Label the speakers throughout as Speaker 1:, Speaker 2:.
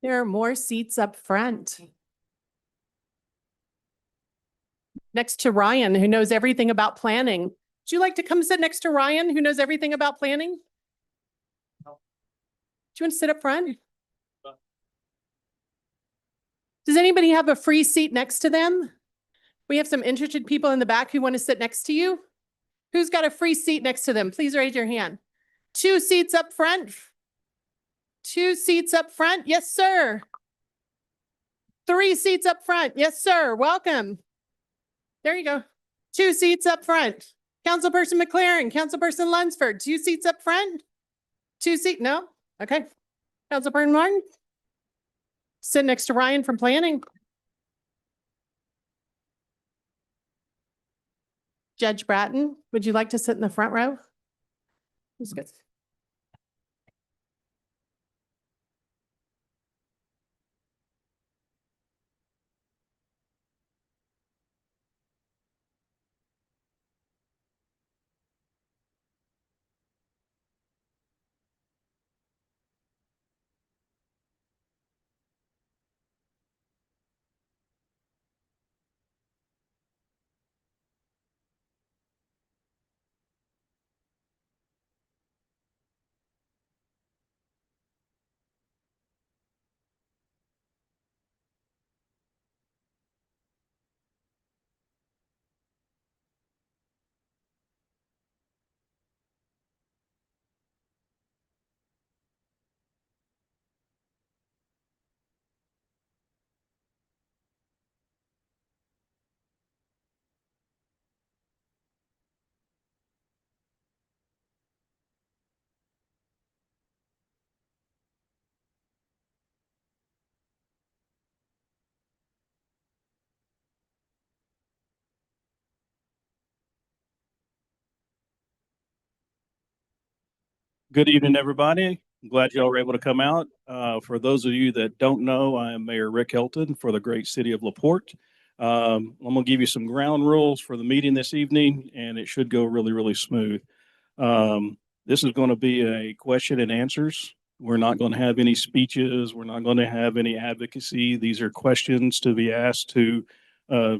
Speaker 1: There are more seats up front. Next to Ryan, who knows everything about planning. Would you like to come sit next to Ryan, who knows everything about planning? Do you want to sit up front? Does anybody have a free seat next to them? We have some interested people in the back who want to sit next to you. Who's got a free seat next to them? Please raise your hand. 2 seats up front. 2 seats up front. Yes, sir. 3 seats up front. Yes, sir. Welcome. There you go. 2 seats up front. Councilperson McLaren, Councilperson Lunsford, 2 seats up front. 2 seat, no? Okay. Councilperson Martin. Sit next to Ryan from planning. Judge Bratton, would you like to sit in the front row? That's good.
Speaker 2: Good evening, everybody. I'm glad y'all were able to come out. For those of you that don't know, I am Mayor Rick Hilton for the great city of LaPorte. I'm going to give you some ground rules for the meeting this evening, and it should go really, really smooth. This is going to be a question and answers. We're not going to have any speeches. We're not going to have any advocacy. These are questions to be asked to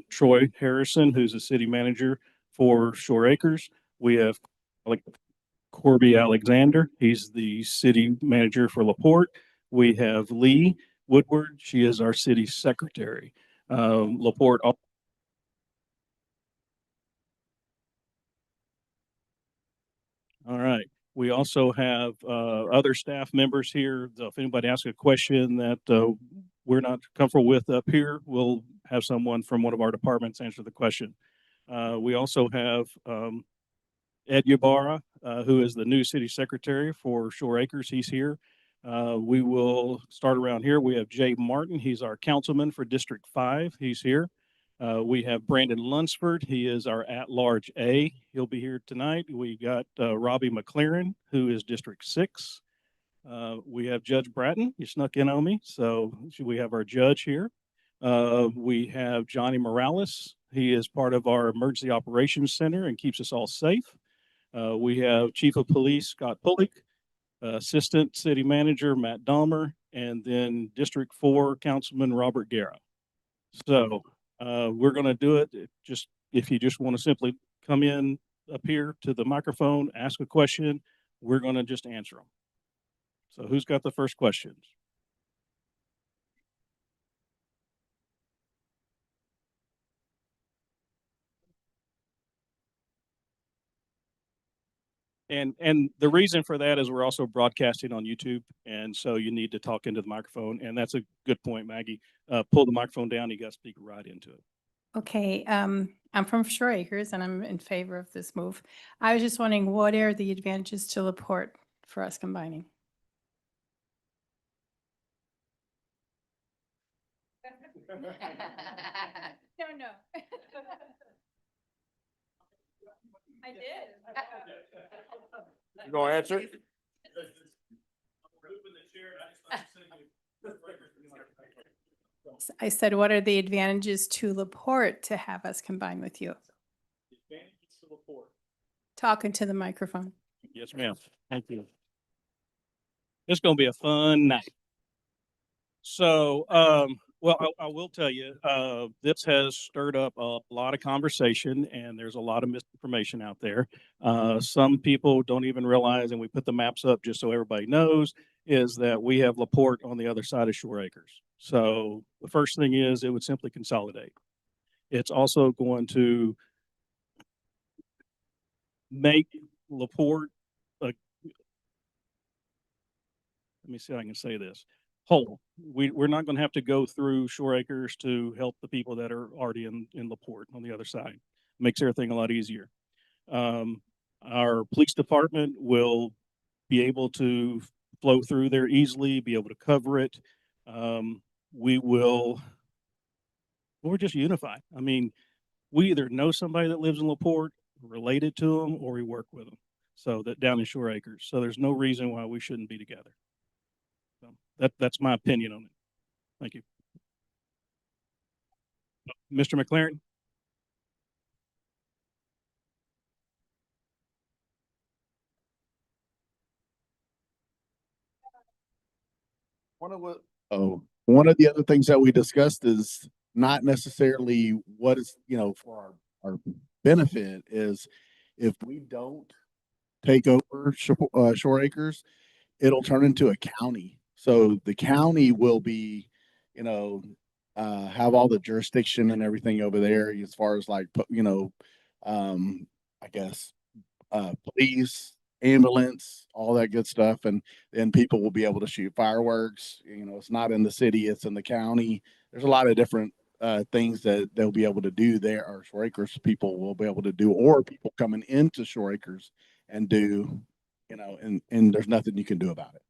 Speaker 2: Troy Harrison, who's the city manager for Shore Acres. We have Corby Alexander. He's the city manager for LaPorte. We have Lee Woodward. She is our city secretary. LaPorte. All right. We also have other staff members here. If anybody asks a question that we're not comfortable with up here, we'll have someone from one of our departments answer the question. We also have Ed Ybarra, who is the new city secretary for Shore Acres. He's here. We will start around here. We have Jay Martin. He's our councilman for District 5. He's here. We have Brandon Lunsford. He is our at-large A. He'll be here tonight. We got Robbie McLaren, who is District 6. We have Judge Bratton. You snuck in on me. So we have our judge here. We have Johnny Morales. He is part of our Emergency Operations Center and keeps us all safe. We have Chief of Police Scott Pulick, Assistant City Manager Matt Dahmer, and then District 4 Councilman Robert Guerra. So we're going to do it. Just if you just want to simply come in up here to the microphone, ask a question, we're going to just answer them. So who's got the first questions? And the reason for that is we're also broadcasting on YouTube, and so you need to talk into the microphone. And that's a good point, Maggie. Pull the microphone down. You got to speak right into it.
Speaker 3: Okay, I'm from Shore Acres and I'm in favor of this move. I was just wondering, what are the advantages to LaPorte for us combining? No. I did.
Speaker 4: You gonna answer it?
Speaker 3: I said, what are the advantages to Laporte to have us combine with you? Talking to the microphone.
Speaker 2: Yes, ma'am. Thank you. It's gonna be a fun night. So, well, I will tell you, this has stirred up a lot of conversation and there's a lot of misinformation out there. Some people don't even realize, and we put the maps up just so everybody knows, is that we have Laporte on the other side of Shore Acres. So the first thing is it would simply consolidate. It's also going to make Laporte let me see how I can say this, whole. We're not going to have to go through Shore Acres to help the people that are already in Laporte on the other side. Makes everything a lot easier. Our police department will be able to flow through there easily, be able to cover it. We're just unified. I mean, we either know somebody that lives in Laporte, related to them, or we work with them. So that down in Shore Acres. So there's no reason why we shouldn't be together. So that's my opinion on it. Thank you. Mr. McLaren?
Speaker 4: One of the other things that we discussed is not necessarily what is, for our benefit is if we don't take over Shore Acres, it'll turn into a county. So the county will be, have all the jurisdiction and everything over there as far as like, I guess, police, ambulance, all that good stuff. And then people will be able to shoot fireworks. It's not in the city, it's in the county. There's a lot of different things that they'll be able to do there, or Shore Acres people will be able to do, or people coming into Shore Acres and do, and there's nothing you can do about it.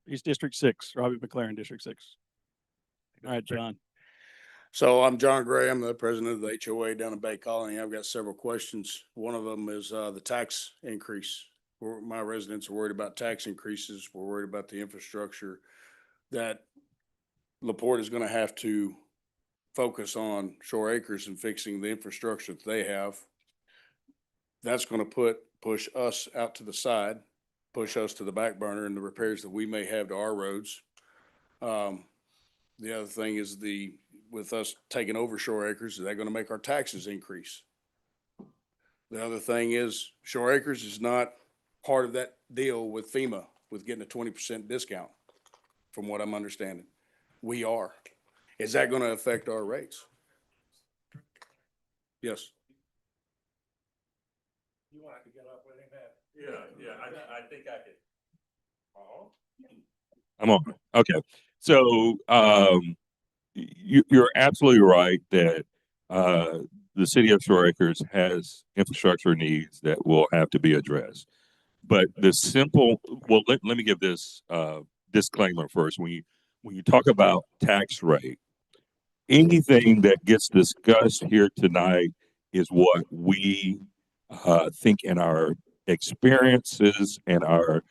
Speaker 2: He's District 6, Robbie McLaren, District 6. All right, John.
Speaker 5: So I'm John Gray. I'm the president of the HOA down in Bay Colony. I've got several questions. One of them is the tax increase. My residents are worried about tax increases. We're worried about the infrastructure that Laporte is going to have to focus on Shore Acres and fixing the infrastructure that they have. That's going to push us out to the side, push us to the back burner in the repairs that we may have to our roads. The other thing is with us taking over Shore Acres, is that going to make our taxes increase? The other thing is Shore Acres is not part of that deal with FEMA with getting a 20% discount, from what I'm understanding. We are. Is that going to affect our rates? Yes.
Speaker 6: You want to get up with him? Yeah, I think I could. I'm on. Okay. So, you're absolutely right that the city of Shore Acres has infrastructure needs that will have to be addressed. But let me give this disclaimer first. When you talk about tax rate, anything that gets discussed here tonight is what we think in our experiences and our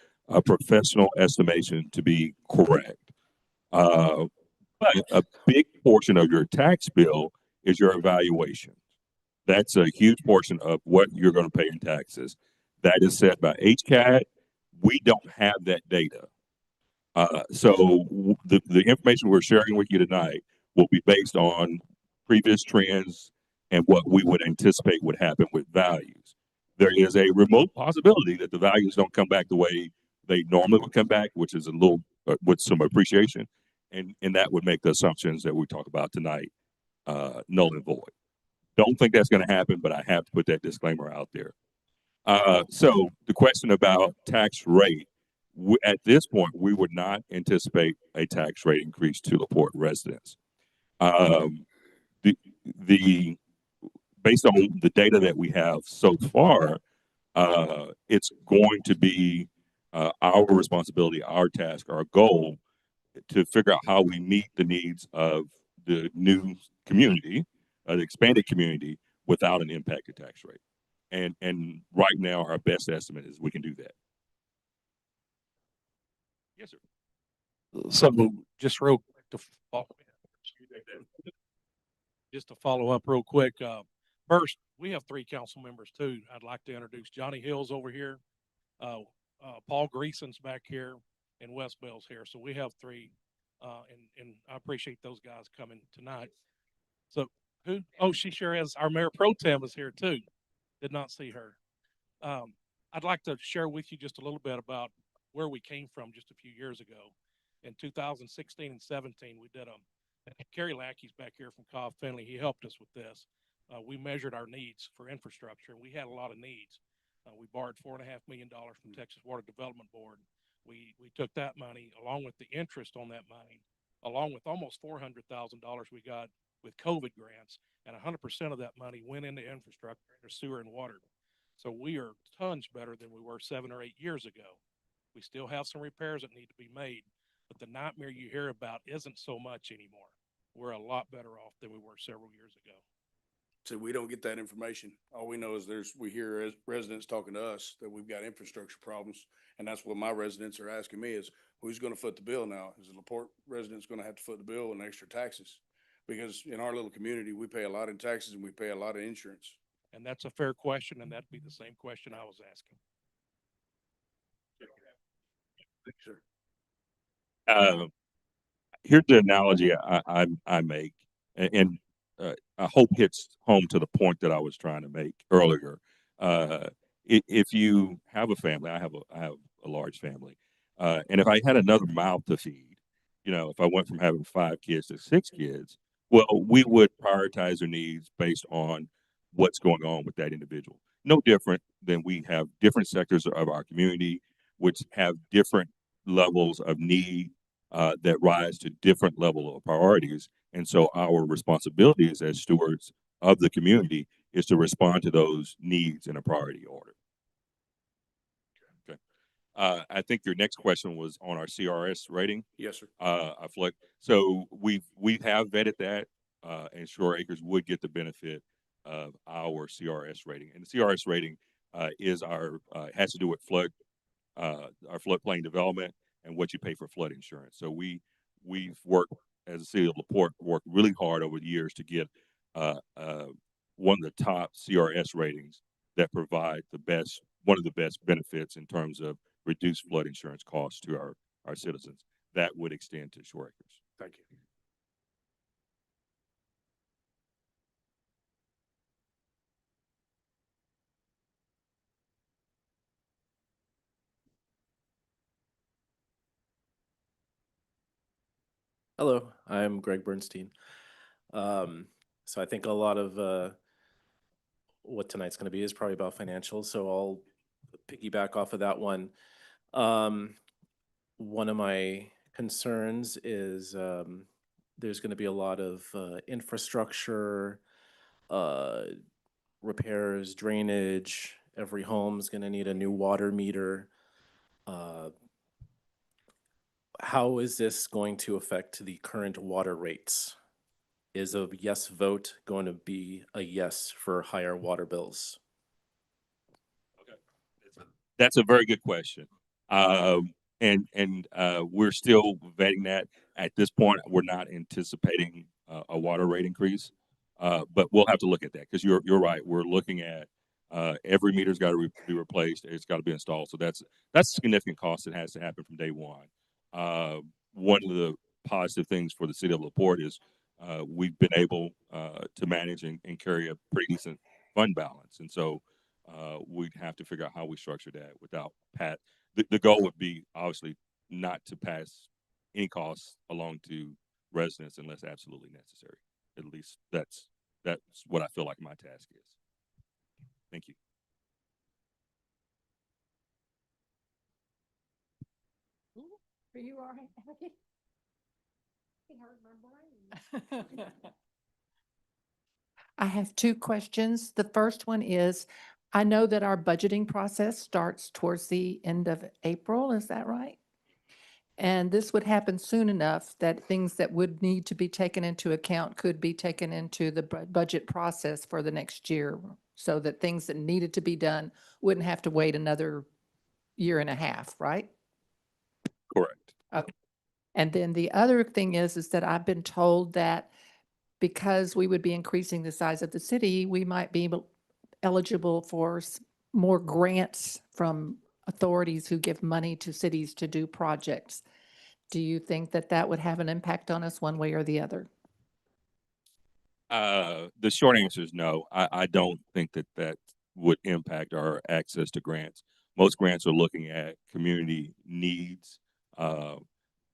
Speaker 6: professional estimation to be correct. But a big portion of your tax bill is your evaluation. That's a huge portion of what you're going to pay in taxes. That is set by HCAT. We don't have that data. So the information we're sharing with you tonight will be based on previous trends and what we would anticipate would happen with values. There is a remote possibility that the values don't come back the way they normally would come back, which is a little with some appreciation, and that would make the assumptions that we talk about tonight null and void. Don't think that's going to happen, but I have to put that disclaimer out there. So the question about tax rate, at this point, we would not anticipate a tax rate increase to Laporte residents. Based on the data that we have so far, it's going to be our responsibility, our task, our goal to figure out how we meet the needs of the new community, the expanded community, without an impacted tax rate. And right now, our best estimate is we can do that. Yes, sir.
Speaker 7: So just real quick to follow up real quick. First, we have 3 council members too. I'd like to introduce Johnny Hills over here, Paul Greason's back here, and Wes Bell's here. So we have 3, and I appreciate those guys coming tonight. So who? Oh, she sure is. Our Mayor Pro Tem is here too. Did not see her. I'd like to share with you just a little bit about where we came from just a few years ago. In 2016 and 17, we did Kerry Lackey's back here from Cobb Finley. He helped us with this. We measured our needs for infrastructure, and we had a lot of needs. We borrowed $4.5 million from Texas Water Development Board. We took that money along with the interest on that money, along with almost $400,000 we got with COVID grants, and 100% of that money went into infrastructure, into sewer and water. So we are tons better than we were 7 or 8 years ago. We still have some repairs that need to be made, but the nightmare you hear about isn't so much anymore. We're a lot better off than we were several years ago.
Speaker 5: So we don't get that information. All we know is we hear as residents talking to us that we've got infrastructure problems. And that's what my residents are asking me is, who's going to foot the bill now? Is the LaPorte residents going to have to foot the bill and extra taxes? Because in our little community, we pay a lot in taxes and we pay a lot of insurance.
Speaker 7: And that's a fair question, and that'd be the same question I was asking.
Speaker 5: Sure.
Speaker 6: Here's the analogy I make, and I hope hits home to the point that I was trying to make earlier. If you have a family, I have a large family, and if I had another mouth to feed, if I went from having 5 kids to 6 kids, well, we would prioritize their needs based on what's going on with that individual. No different than we have different sectors of our community which have different levels of need that rise to different level of priorities. And so our responsibilities as stewards of the community is to respond to those needs in a priority order. Okay. I think your next question was on our CRS rating.
Speaker 5: Yes, sir.
Speaker 6: So we have vetted that, and Shore Acres would get the benefit of our CRS rating. And the CRS rating is has to do with our floodplain development and what you pay for flood insurance. So we've worked as a city of LaPorte, worked really hard over the years to get one of the top CRS ratings that provide one of the best benefits in terms of reduced flood insurance costs to our citizens. That would extend to Shore Acres.
Speaker 5: Thank you.
Speaker 8: Hello, I'm Greg Bernstein. So I think a lot of what tonight's going to be is probably about financials. So I'll piggyback off of that one. One of my concerns is there's going to be a lot of infrastructure, repairs, drainage. Every home's going to need a new water meter. How is this going to affect the current water rates? Is a yes vote going to be a yes for higher water bills?
Speaker 6: That's a very good question. And we're still vetting that. At this point, we're not anticipating a water rate increase, but we'll have to look at that because you're right. We're looking at every meter's got to be replaced. It's got to be installed. So that's a significant cost that has to happen from day one. One of the positive things for the city of LaPorte is we've been able to manage and carry a pretty decent fund balance. And so we'd have to figure out how we structure that without the goal would be obviously not to pass any costs along to residents unless absolutely necessary. At least that's what I feel like my task is. Thank you.
Speaker 3: Are you all right?
Speaker 9: I have 2 questions. The first one is, I know that our budgeting process starts towards the end of April, is that right? And this would happen soon enough that things that would need to be taken into account could be taken into the budget process for the next year, so that things that needed to be done wouldn't have to wait another year and a half, right?
Speaker 6: Correct.
Speaker 9: Okay. And then the other thing is that I've been told that because we would be increasing the size of the city, we might be eligible for more grants from authorities who give money to cities to do projects. Do you think that that would have an impact on us one way or the other?
Speaker 6: The short answer is no. I don't think that that would impact our access to grants. Most grants are looking at community needs. A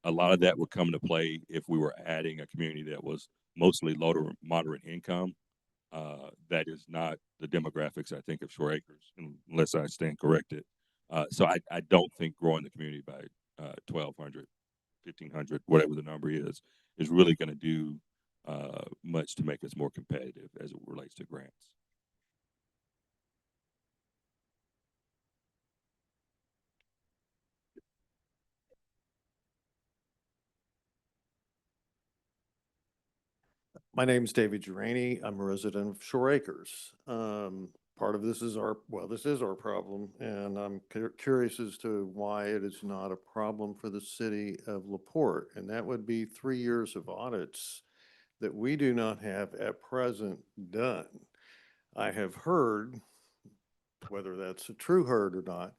Speaker 6: lot of that would come into play if we were adding a community that was mostly low to moderate income. That is not the demographics, I think, of Shore Acres, unless I stand corrected. So I don't think growing the community by 1,200, 1,500, whatever the number is really going to do much to make us more competitive as it relates to grants.
Speaker 10: My name's David Durani. I'm a resident of Shore Acres. Part of this is this is our problem, and I'm curious as to why it is not a problem for the city of LaPorte, and that would be 3 years of audits that we do not have at present done. I have heard, whether that's a true heard or not,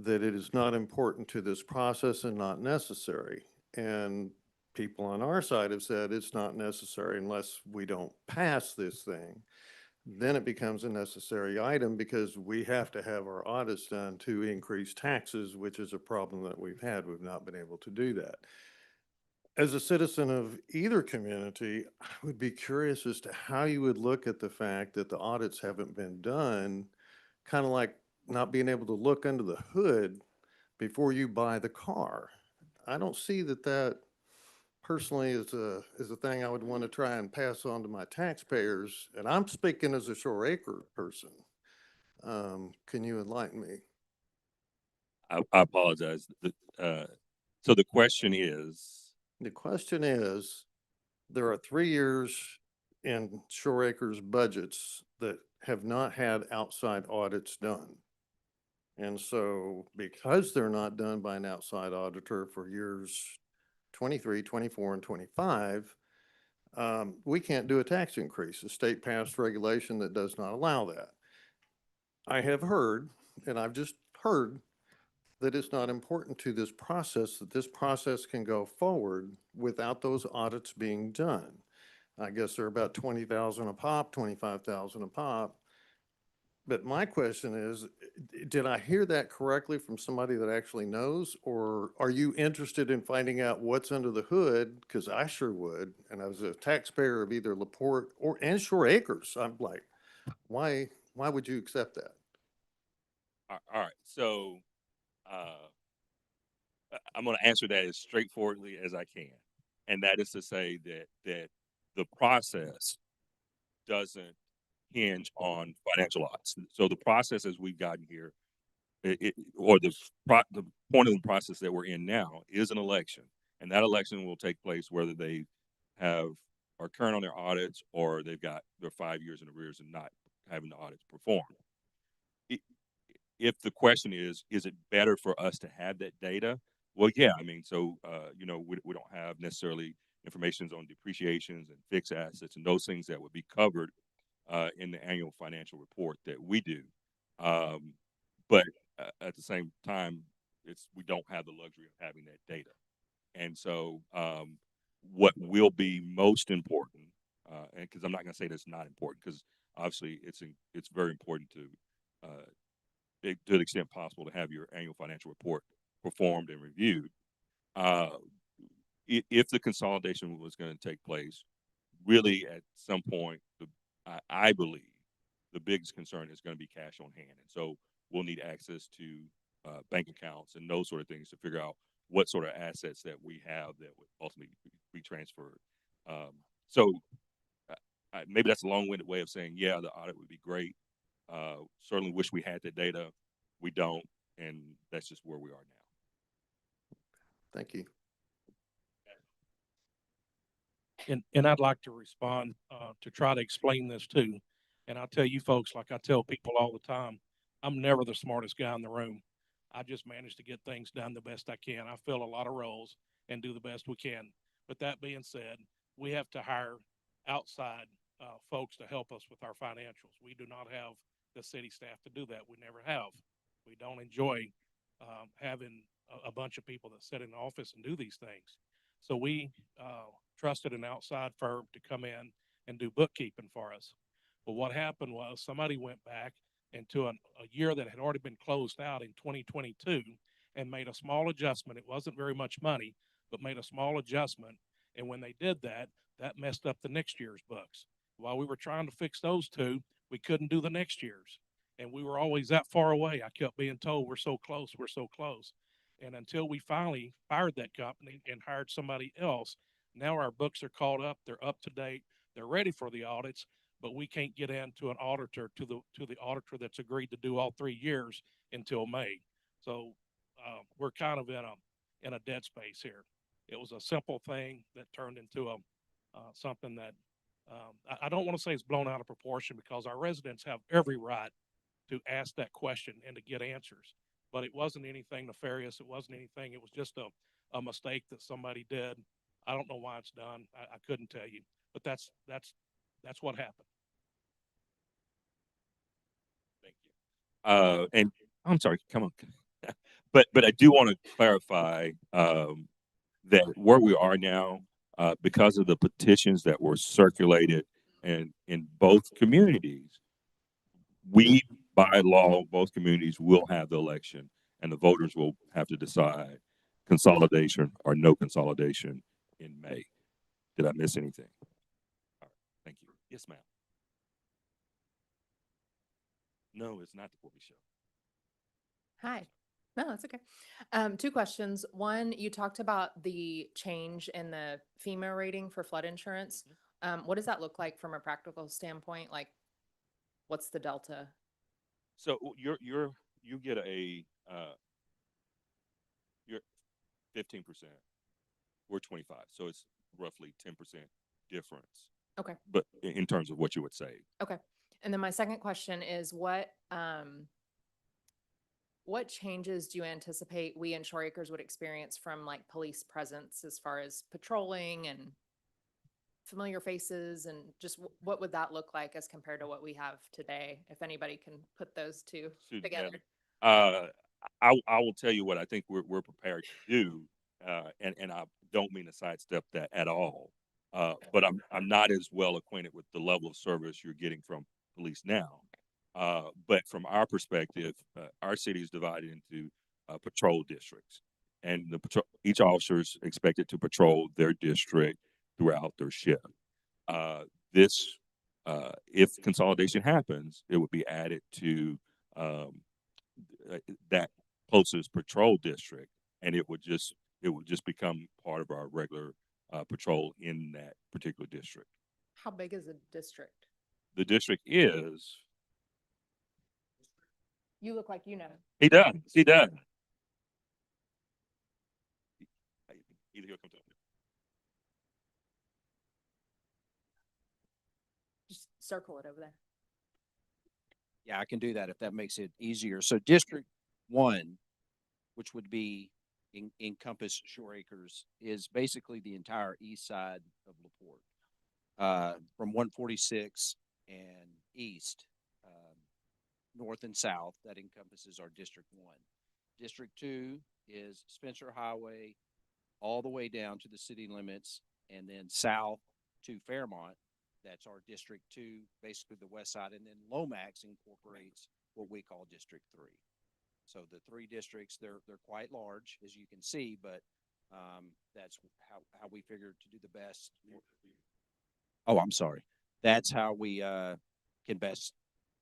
Speaker 10: that it is not important to this process and not necessary. And people on our side have said it's not necessary unless we don't pass this thing. Then it becomes a necessary item because we have to have our audits done to increase taxes, which is a problem that we've had. We've not been able to do that. As a citizen of either community, I would be curious as to how you would look at the fact that the audits haven't been done, kind of like not being able to look under the hood before you buy the car. I don't see that personally is a thing I would want to try and pass on to my taxpayers. And I'm speaking as a Shore Acre person. Can you enlighten me?
Speaker 6: I apologize. So the question is,
Speaker 10: The question is, there are 3 years in Shore Acres budgets that have not had outside audits done. And so because they're not done by an outside auditor for years 23, 24, and 25, we can't do a tax increase. The state passed regulation that does not allow that. I have heard, and I've just heard, that it's not important to this process, that this process can go forward without those audits being done. I guess they're about 20,000 a pop, 25,000 a pop. But my question is, did I hear that correctly from somebody that actually knows? Or are you interested in finding out what's under the hood? Because I sure would. And as a taxpayer of either LaPorte and Shore Acres, I'm like, why would you accept that?
Speaker 6: all right. So I'm going to answer that as straightforwardly as I can, and that is to say that the process doesn't hinge on financial odds. So the process as we've gotten here, or the point of the process that we're in now is an election, and that election will take place whether they are current on their audits or they've got their 5 years in arrears and not having the audits performed. If the question is it better for us to have that data? Well, yeah. I mean, so we don't have necessarily information on depreciations and fixed assets and those things that would be covered in the annual financial report that we do. But at the same time, we don't have the luxury of having that data. And so what will be most important, and because I'm not going to say that's not important, because obviously it's very important to the extent possible to have your annual financial report performed and reviewed. If the consolidation was going to take place, really at some point, I believe the biggest concern is going to be cash on hand. And so we'll need access to bank accounts and those sort of things to figure out what sort of assets that we have that would ultimately be transferred. So maybe that's a long-winded way of saying, yeah, the audit would be great. Certainly wish we had the data. We don't, and that's just where we are now.
Speaker 10: Thank you.
Speaker 7: And I'd like to respond, to try to explain this too. And I'll tell you folks, like I tell people all the time, I'm never the smartest guy in the room. I just manage to get things done the best I can. I fill a lot of roles and do the best we can. But that being said, we have to hire outside, folks to help us with our financials. We do not have the city staff to do that. We never have. We don't enjoy, having a bunch of people that sit in the office and do these things. So we, trusted an outside firm to come in and do bookkeeping for us. But what happened was somebody went back into a year that had already been closed out in 2022 and made a small adjustment. It wasn't very much money, but made a small adjustment. And when they did that, that messed up the next year's books. While we were trying to fix those two, we couldn't do the next year's. And we were always that far away. I kept being told, we're so close, we're so close. And until we finally fired that company and hired somebody else, now our books are caught up, they're up to date, they're ready for the audits, but we can't get into an auditor to the auditor that's agreed to do all 3 years until May. So we're kind of in a dead space here. It was a simple thing that turned into a something that I don't want to say it's blown out of proportion, because our residents have every right to ask that question and to get answers. But it wasn't anything nefarious. It wasn't anything. It was just a mistake that somebody did. I don't know why it's done. I couldn't tell you, but that's what happened.
Speaker 6: Thank you. And I'm sorry, come on. But I do want to clarify, that where we are now, because of the petitions that were circulated and in both communities, we, by law, both communities will have the election, and the voters will have to decide consolidation or no consolidation in May. Did I miss anything? All right, thank you. Yes, ma'am. No, it's not the Corby Show.
Speaker 11: Hi. No, that's okay. Two questions. One, you talked about the change in the FEMA rating for flood insurance. What does that look like from a practical standpoint? Like, what's the delta?
Speaker 6: So you get you're 15%. We're 25, so it's roughly 10% difference.
Speaker 11: Okay.
Speaker 6: But in terms of what you would say.
Speaker 11: Okay. And then my second question is what changes do you anticipate we in Shore Acres would experience from like police presence as far as patrolling and familiar faces, and just what would that look like as compared to what we have today? If anybody can put those two together.
Speaker 6: I will tell you what I think we're prepared to do, and I don't mean to sidestep that at all. But I'm not as well acquainted with the level of service you're getting from police now. But from our perspective, our city is divided into patrol districts, and each officer is expected to patrol their district throughout their shift. This, if consolidation happens, it would be added to that closest patrol district, and it would just become part of our regular patrol in that particular district.
Speaker 11: How big is the district?
Speaker 6: The district is.
Speaker 11: You look like you know.
Speaker 6: He does. He does. Either he'll come to.
Speaker 11: Just circle it over there.
Speaker 12: Yeah, I can do that if that makes it easier. So District 1, which would be encompass Shore Acres, is basically the entire east side of LaPorte. From 146 and east, north and south, that encompasses our District 1. District 2 is Spencer Highway all the way down to the city limits, and then south to Fairmont. That's our District 2, basically the west side, and then Lomax incorporates what we call District 3. So the three districts, they're quite large, as you can see, but that's how we figured to do the best. Oh, I'm sorry. That's how we can best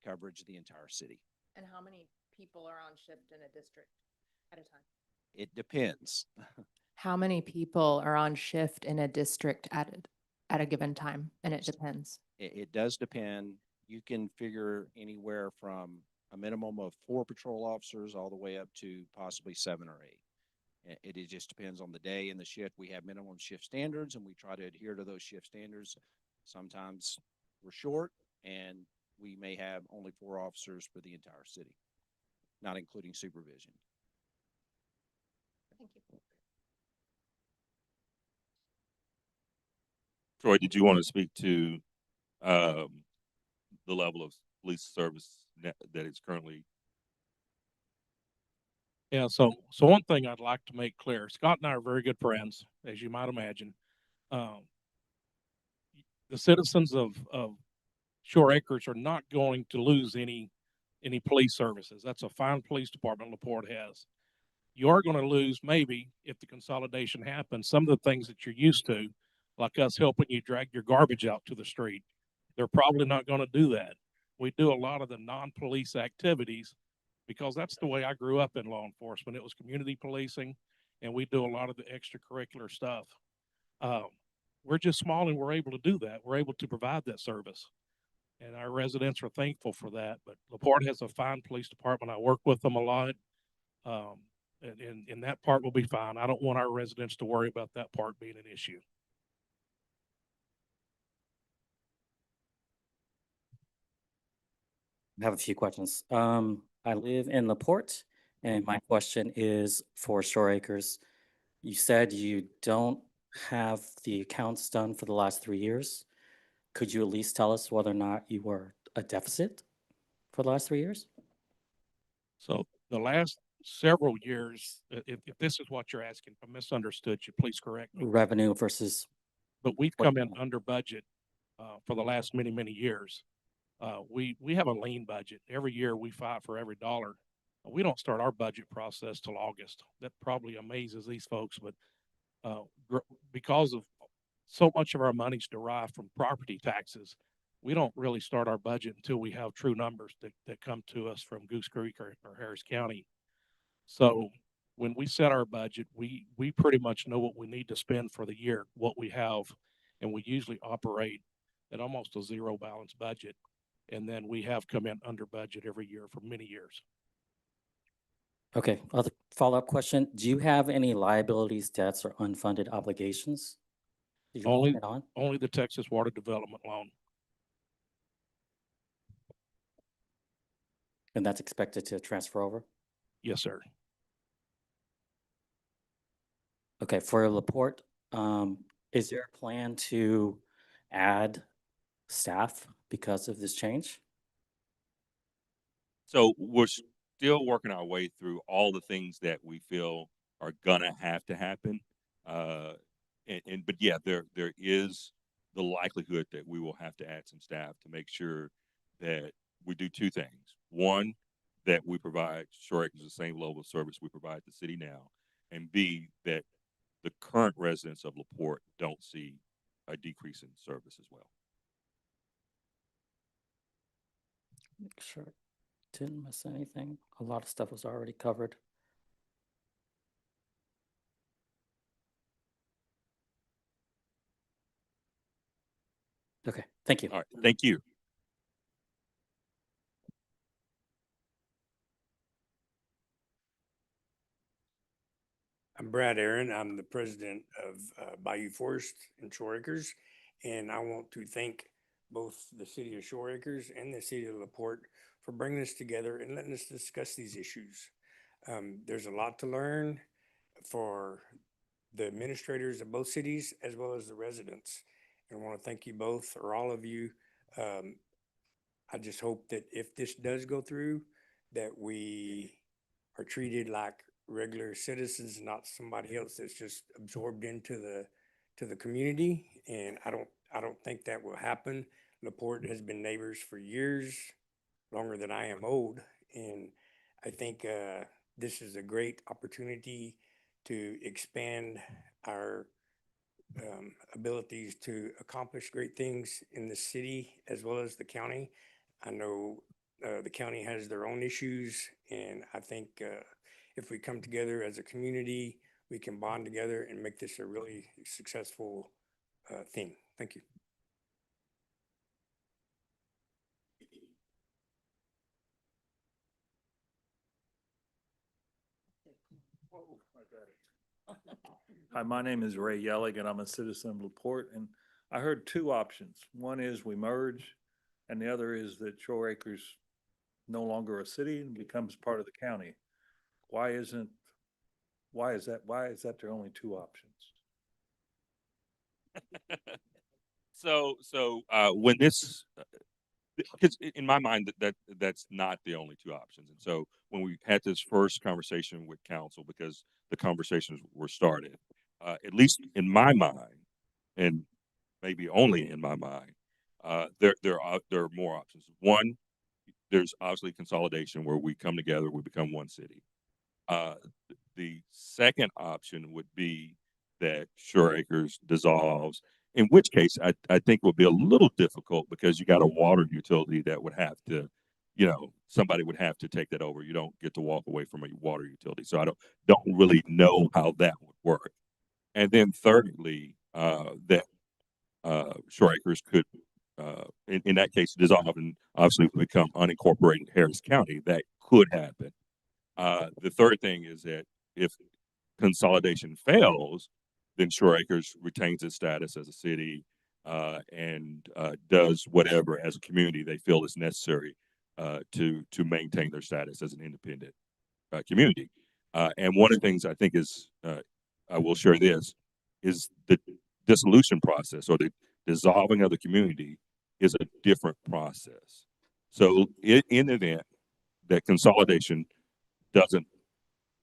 Speaker 12: coverage the entire city.
Speaker 11: And how many people are on shift in a district at a time?
Speaker 12: It depends.
Speaker 11: How many people are on shift in a district at a given time? And it depends.
Speaker 12: It does depend. You can figure anywhere from a minimum of 4 patrol officers all the way up to possibly 7 or 8. It just depends on the day and the shift. We have minimum shift standards and we try to adhere to those shift standards. Sometimes we're short and we may have only 4 officers for the entire city, not including supervision.
Speaker 11: Thank you.
Speaker 6: Troy, did you want to speak to the level of police service that is currently?
Speaker 7: Yeah, so one thing I'd like to make clear, Scott and I are very good friends, as you might imagine. The citizens of Shore Acres are not going to lose any police services. That's a fine police department LaPorte has. You are going to lose, maybe, if the consolidation happens, some of the things that you're used to, like us helping you drag your garbage out to the street. They're probably not going to do that. We do a lot of the non-police activities because that's the way I grew up in law enforcement. It was community policing, and we do a lot of the extracurricular stuff. We're just small and we're able to do that. We're able to provide that service. And our residents are thankful for that. But LaPorte has a fine police department. I work with them a lot. And that part will be fine. I don't want our residents to worry about that part being an issue.
Speaker 13: I have a few questions. I live in LaPorte, and my question is for Shore Acres. You said you don't have the accounts done for the last 3 years. Could you at least tell us whether or not you were a deficit for the last 3 years?
Speaker 7: So the last several years, if this is what you're asking, if I misunderstood you, please correct me.
Speaker 13: Revenue versus,
Speaker 7: But we've
Speaker 13: what-
Speaker 7: come in under budget for the last many, many years. We have a lean budget. Every year we fight for every dollar. We don't start our budget process till August. That probably amazes these folks, but because of so much of our money's derived from property taxes, we don't really start our budget until we have true numbers that come to us from Goose Creek or Harris County. So when we set our budget, we pretty much know what we need to spend for the year, what we have, and we usually operate at almost a zero balance budget. And then we have come in under budget every year for many years.
Speaker 13: okay, other follow-up question. Do you have any liabilities, debts, or unfunded obligations that you're
Speaker 7: Only-
Speaker 13: working on?
Speaker 7: Only the Texas Water Development Loan.
Speaker 13: And that's expected to transfer over?
Speaker 7: Yes, sir.
Speaker 13: Okay, for Laporte, is there a plan to add staff because of this change?
Speaker 6: So we're still working our way through all the things that we feel are gonna have to happen. But yeah, there is the likelihood that we will have to add some staff to make sure that we do 2 things. One, that we provide Shore Acres the same level of service we provide the city now, and B, that the current residents of LaPorte don't see a decrease in service as well.
Speaker 13: Make sure didn't miss anything. A lot of stuff was already covered. Okay, thank you.
Speaker 6: All right, thank you.
Speaker 14: I'm Brad Aaron. I'm the president of Bayou Forest and Shore Acres. And I want to thank both the city of Shore Acres and the city of LaPorte for bringing us together and letting us discuss these issues. There's a lot to learn for the administrators of both cities as well as the residents. And I want to thank you both or all of you. I just hope that if this does go through, that we are treated like regular citizens, not somebody else that's just absorbed into the community. And I don't think that will happen. LaPorte has been neighbors for years, longer than I am old. And I think this is a great opportunity to expand our abilities to accomplish great things in the city as well as the county. I know the county has their own issues, and I think if we come together as a community, we can bond together and make this a really successful thing. Thank you.
Speaker 15: Hi, my name is Ray Yellig, and I'm a citizen of LaPorte, and I heard two options. One is we merge, and the other is that Shore Acres no longer a city and becomes part of the county. Why is that there are only two options?
Speaker 6: When this, because in my mind, that's not the only two options. And so when we had this first conversation with council, because the conversations were started, at least in my mind, and maybe only in my mind, there are more options. One, there's obviously consolidation where we come together, we become one city. Uh, the second option would be that Shore Acres dissolves, in which case I think would be a little difficult because you got a water utility that would have to, somebody would have to take that over. You don't get to walk away from a water utility. So I don't really know how that would work. And then thirdly, that Shore Acres could, in that case, dissolve and obviously become unincorporated Harris County. That could happen. The third thing is that if consolidation fails, then Shore Acres retains its status as a city and does whatever as a community they feel is necessary to maintain their status as an independent community. And one of the things I think is, I will share this, is the dissolution process or the dissolving of the community is a different process. So in the event that consolidation doesn't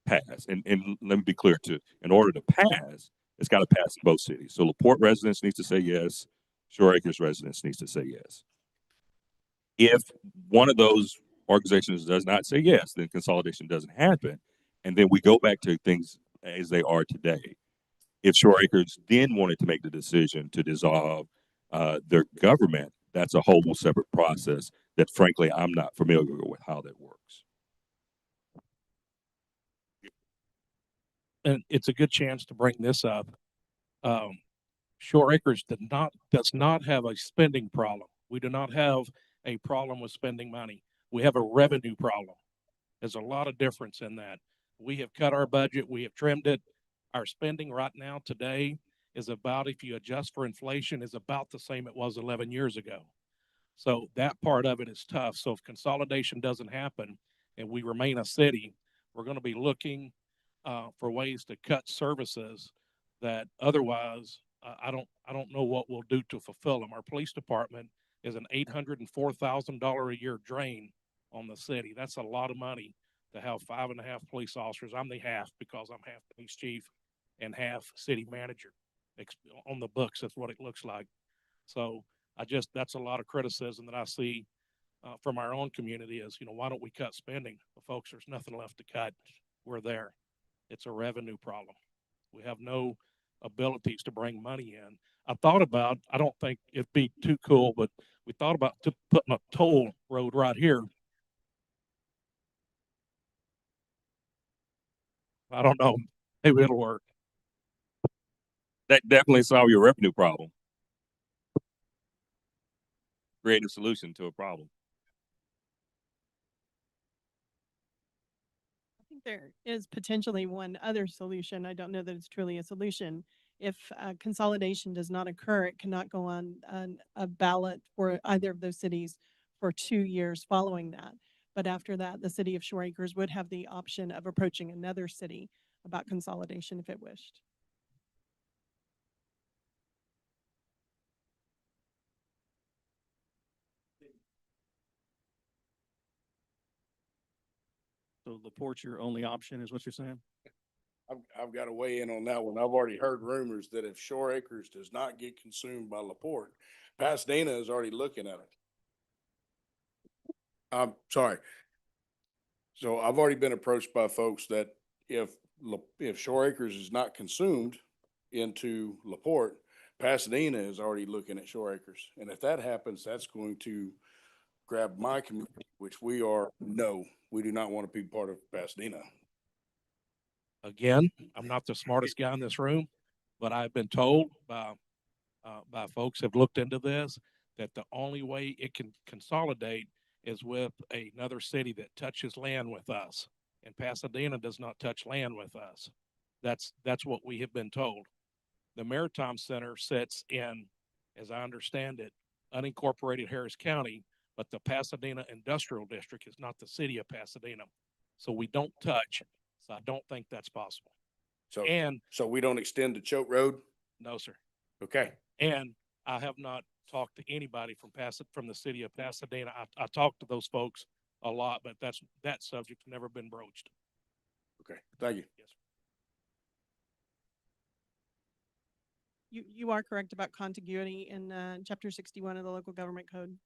Speaker 6: pass, and let me be clear too, in order to pass, it's got to pass in both cities. So LaPorte residents needs to say yes, Shore Acres residents needs to say yes. If one of those organizations does not say yes, then consolidation doesn't happen. And then we go back to things as they are today. If Shore Acres then wanted to make the decision to dissolve their government, that's a whole separate process that frankly, I'm not familiar with how that works.
Speaker 7: And it's a good chance to bring this up. Shore Acres does not have a spending problem. We do not have a problem with spending money. We have a revenue problem. There's a lot of difference in that. We have cut our budget. We have trimmed it. Our spending right now today is about, if you adjust for inflation, is about the same it was 11 years ago. So that part of it is tough. So if consolidation doesn't happen and we remain a city, we're going to be looking for ways to cut services that otherwise I don't know what we'll do to fulfill them. Our police department is an $804,000 a year drain on the city. That's a lot of money to have 5.5 police officers. I'm the half because I'm half police chief and half city manager on the books. That's what it looks like. So that's a lot of criticism that I see from our own community is, why don't we cut spending? Well, folks, there's nothing left to cut. We're there. It's a revenue problem. We have no abilities to bring money in. I don't think it'd be too cool, but we thought about putting a toll road right here. I don't know. Maybe it'll work.
Speaker 6: That definitely solve your revenue problem. Create a solution to a problem.
Speaker 16: I think there is potentially one other solution. I don't know that it's truly a solution. If consolidation does not occur, it cannot go on a ballot for either of those cities for 2 years following that. But after that, the city of Shore Acres would have the option of approaching another city about consolidation if it wished.
Speaker 2: So LaPorte's your only option is what you're saying?
Speaker 5: I've got to weigh in on that one. I've already heard rumors that if Shore Acres does not get consumed by LaPorte, Pasadena is already looking at it. I'm sorry. So I've already been approached by folks that if Shore Acres is not consumed into LaPorte, Pasadena is already looking at Shore Acres. And if that happens, that's going to grab my community, which we do not want to be part of Pasadena.
Speaker 7: Again, I'm not the smartest guy in this room, but I've been told by folks have looked into this that the only way it can consolidate is with another city that touches land with us. And Pasadena does not touch land with us. That's what we have been told. The Maritime Center sits in, as I understand it, unincorporated Harris County, but the Pasadena Industrial District is not the city of Pasadena. So we don't touch. So I don't think that's possible.
Speaker 5: So,
Speaker 7: And
Speaker 5: so we don't extend to Choke Road?
Speaker 7: no, sir.
Speaker 5: Okay.
Speaker 7: And I have not talked to anybody from the city of Pasadena. I talked to those folks a lot, but that subject's never been broached.
Speaker 5: Okay. Thank you.
Speaker 7: Yes, sir.
Speaker 16: You are correct about contiguity in chapter 61 of the local government code.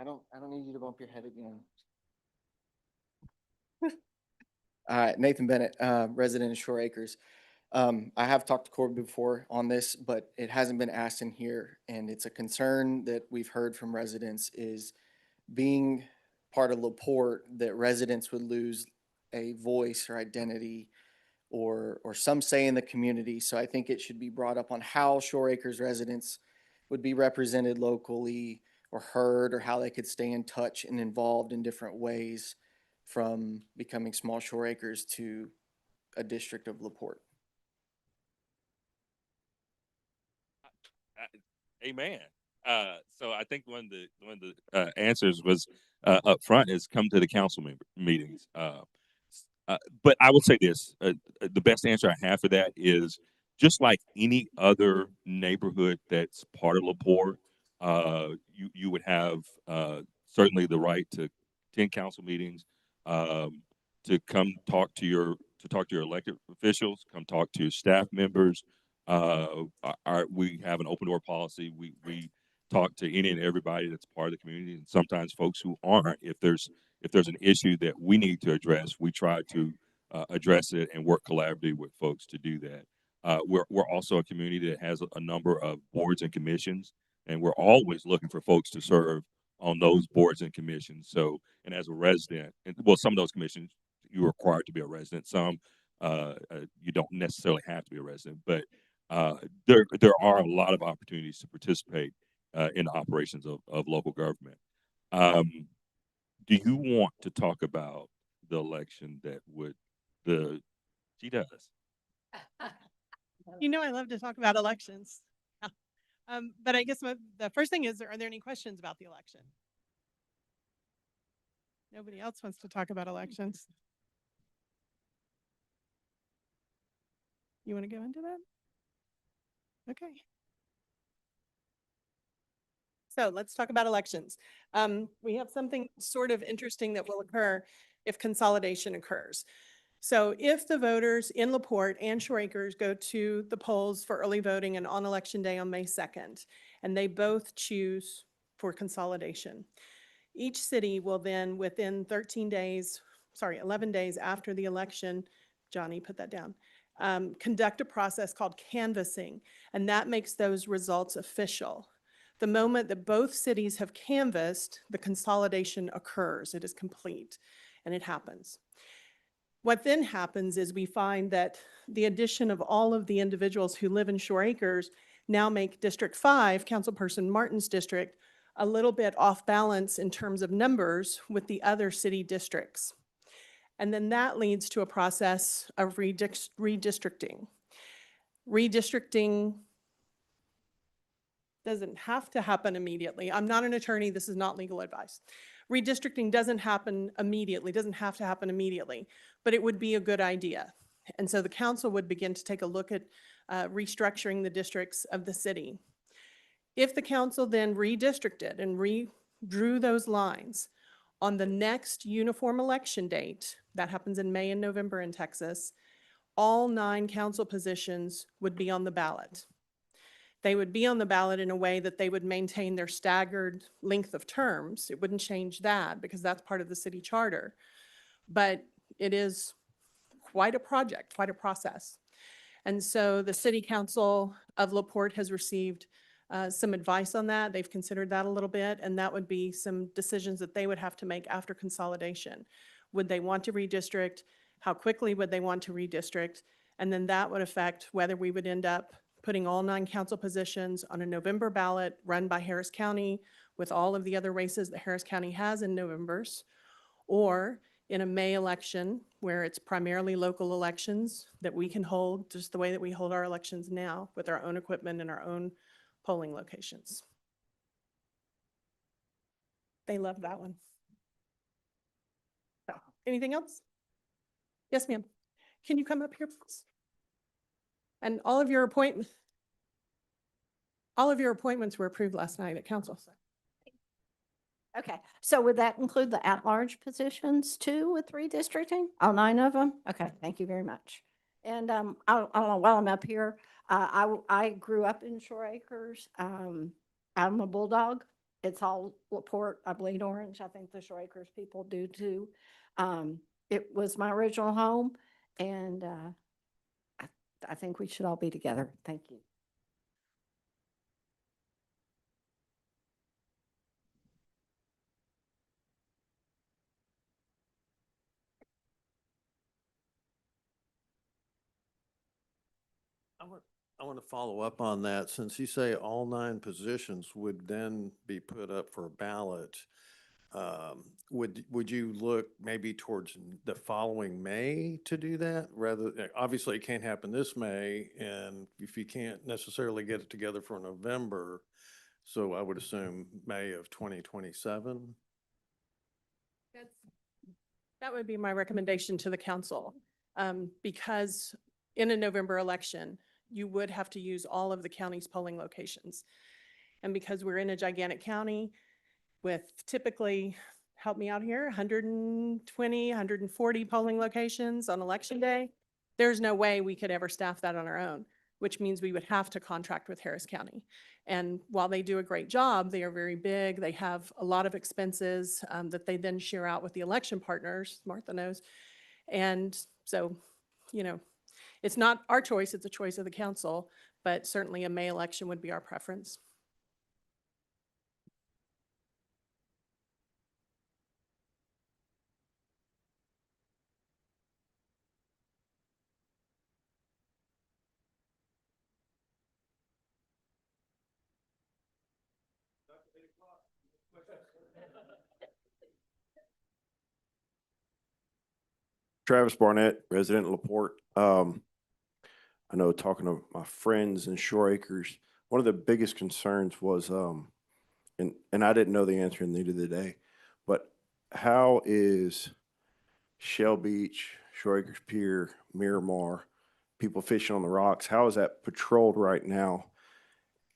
Speaker 17: I don't need you to bump your head again. Nathan Bennett, resident of Shore Acres. I have talked to Corbin before on this, but it hasn't been asked in here. And it's a concern that we've heard from residents is being part of LaPorte, that residents would lose a voice or identity or some say in the community. So I think it should be brought up on how Shore Acres residents would be represented locally or heard, or how they could stay in touch and involved in different ways from becoming Small Shore Acres to a district of LaPorte.
Speaker 6: Amen. So I think one of the answers was up front is come to the council meetings. But I will say this: the best answer I have for that is just like any other neighborhood that's part of LaPorte, you would have certainly the right to attend council meetings, to come talk to your elected officials, come talk to your staff members. We have an open door policy. We talk to any and everybody that's part of the community, and sometimes folks who aren't. If there's an issue that we need to address, we try to address it and work collaboratively with folks to do that. We're also a community that has a number of boards and commissions, and we're always looking for folks to serve on those boards and commissions. So, and as a resident, some of those commissions you're required to be a resident. Some you don't necessarily have to be a resident, but there are a lot of opportunities to participate in the operations of local government. Do you want to talk about the election that she does?
Speaker 16: You know, I love to talk about elections. But I guess the first thing is, are there any questions about the election? Nobody else wants to talk about elections. You want to go into that? Okay. So let's talk about elections. We have something sort of interesting that will occur if consolidation occurs. So if the voters in LaPorte and Shore Acres go to the polls for early voting and on election day on May 2nd, and they both choose for consolidation, each city will then within 11 days after the election, Johnny, put that down, conduct a process called canvassing, and that makes those results official. The moment that both cities have canvassed, the consolidation occurs. It is complete, and it happens. What then happens is we find that the addition of all of the individuals who live in Shore Acres now make District 5, Councilperson Martin's district, a little bit off balance in terms of numbers with the other city districts. And then that leads to a process of redistricting. Redistricting doesn't have to happen immediately. I'm not an attorney. This is not legal advice. Redistricting doesn't happen immediately, doesn't have to happen immediately, but it would be a good idea. And so the council would begin to take a look at restructuring the districts of the city. If the council then redistricted and redrew those lines on the next uniform election date, that happens in May and November in Texas, all 9 council positions would be on the ballot. They would be on the ballot in a way that they would maintain their staggered length of terms. It wouldn't change that because that's part of the city charter. But it is quite a project, quite a process. And so the City Council of LaPorte has received some advice on that. They've considered that a little bit, and that would be some decisions that they would have to make after consolidation. Would they want to redistrict? How quickly would they want to redistrict?
Speaker 1: And then that would affect whether we would end up putting all 9 council positions on a November ballot run by Harris County with all of the other races that Harris County has in Novembers, or in a May election where it's primarily local elections that we can hold just the way that we hold our elections now with our own equipment and our own polling locations. They love that one. So, anything else? Yes, ma'am. Can you come up here, please? And all of your appointments were approved last night at council.
Speaker 18: Okay, so would that include the at-large positions too with redistricting? All 9 of them? Okay, thank you very much. And I don't know, while I'm up here, I grew up in Shore Acres. I'm a Bulldog. It's all LaPorte. I bleed orange. I think the Shore Acres people do too. It was my original home, and I think we should all be together. Thank you.
Speaker 10: I want to follow up on that. Since you say all 9 positions would then be put up for a ballot, would you look maybe towards the following May to do that? Obviously it can't happen this May, and if you can't necessarily get it together for November, so I would assume May of 2027.
Speaker 1: That would be my recommendation to the council, because in a November election, you would have to use all of the county's polling locations. And because we're in a gigantic county with typically, help me out here, 120, 140 polling locations on election day, there's no way we could ever staff that on our own, which means we would have to contract with Harris County. And while they do a great job, they are very big. They have a lot of expenses that they then share out with the election partners, Martha knows. And so, you know, it's not our choice, it's a choice of the council, but certainly a May election would be our preference.
Speaker 19: Travis Barnett, resident of LaPorte. I know talking to my friends in Shore Acres, one of the biggest concerns was, and I didn't know the answer, and neither did they, but how is Shell Beach, Shore Acres Pier, Miramar, people fishing on the rocks, how is that patrolled right now?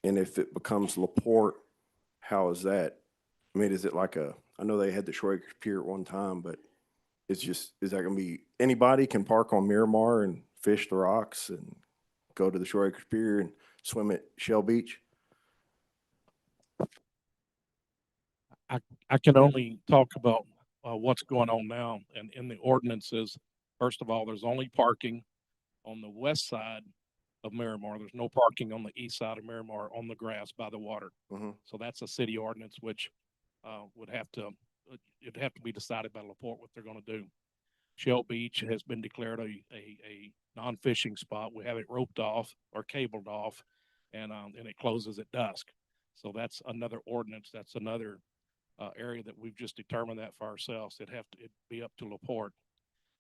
Speaker 19: And if it becomes LaPorte, how is that? I mean, is it like I know they had the Shore Acres Pier at one time, but is that gonna be, anybody can park on Miramar and fish the rocks and go to the Shore Acres Pier and swim at Shell Beach?
Speaker 7: I can only talk about what's going on now, and in the ordinances, first of all, there's only parking on the west side of Miramar. There's no parking on the east side of Miramar on the grass by the water. So that's a city ordinance, which it'd have to be decided by LaPorte what they're going to do. Shell Beach has been declared a non-fishing spot. We have it roped off or cabled off, and it closes at dusk. So that's another ordinance. That's another area that we've just determined that for ourselves. It'd be up to LaPorte.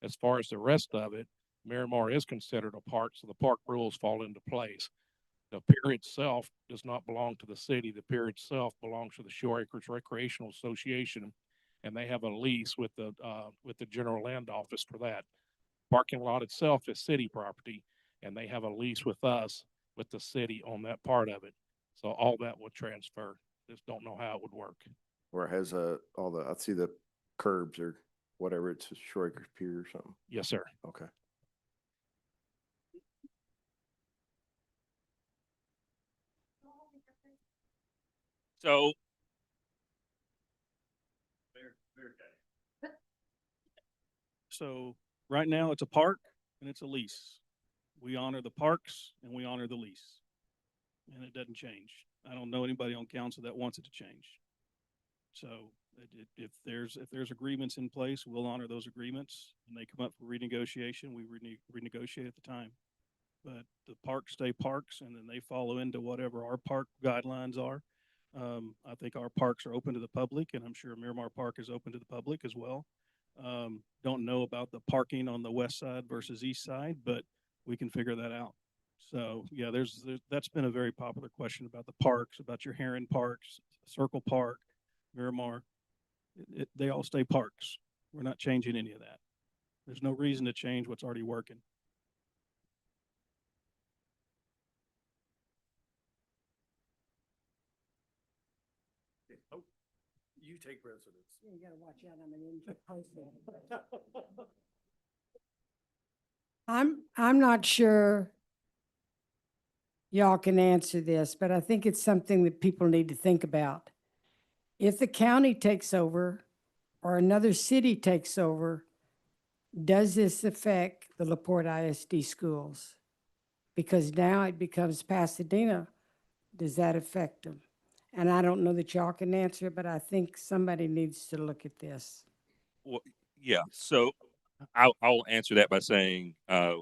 Speaker 7: As far as the rest of it, Miramar is considered a park, so the park rules fall into place. The pier itself does not belong to the city. The pier itself belongs to the Shore Acres Recreational Association, and they have a lease with the general land office for that. Parking lot itself is city property, and they have a lease with us, with the city on that part of it. So all that would transfer. Just don't know how it would work.
Speaker 19: Or it has I see the curbs or whatever, it's a Shore Acres Pier or something.
Speaker 7: Yes, sir.
Speaker 19: Okay.
Speaker 2: So right now it's a park and it's a lease. We honor the parks and we honor the lease. And it doesn't change. I don't know anybody on council that wants it to change. So if there's agreements in place, we'll honor those agreements, and they come up for renegotiation, we renegotiate at the time. but the parks stay parks and then they follow into whatever our park guidelines are. I think our parks are open to the public and I'm sure Miramar Park is open to the public as well. Don't know about the parking on the west side versus east side, but we can figure that out. So yeah, that's been a very popular question about the parks, about your Heron Parks, Circle Park, Miramar. They all stay parks. We're not changing any of that. There's no reason to change what's already working.
Speaker 10: Oh, you take precedence.
Speaker 20: You gotta watch out, I'm an injured person. I'm not sure y'all can answer this, but I think it's something that people need to think about. If the county takes over or another city takes over, does this affect the LaPorte ISD schools? Because now it becomes Pasadena. Does that affect them? And I don't know that y'all can answer, but I think somebody needs to look at this.
Speaker 6: Well, yeah. So I'll answer that by saying I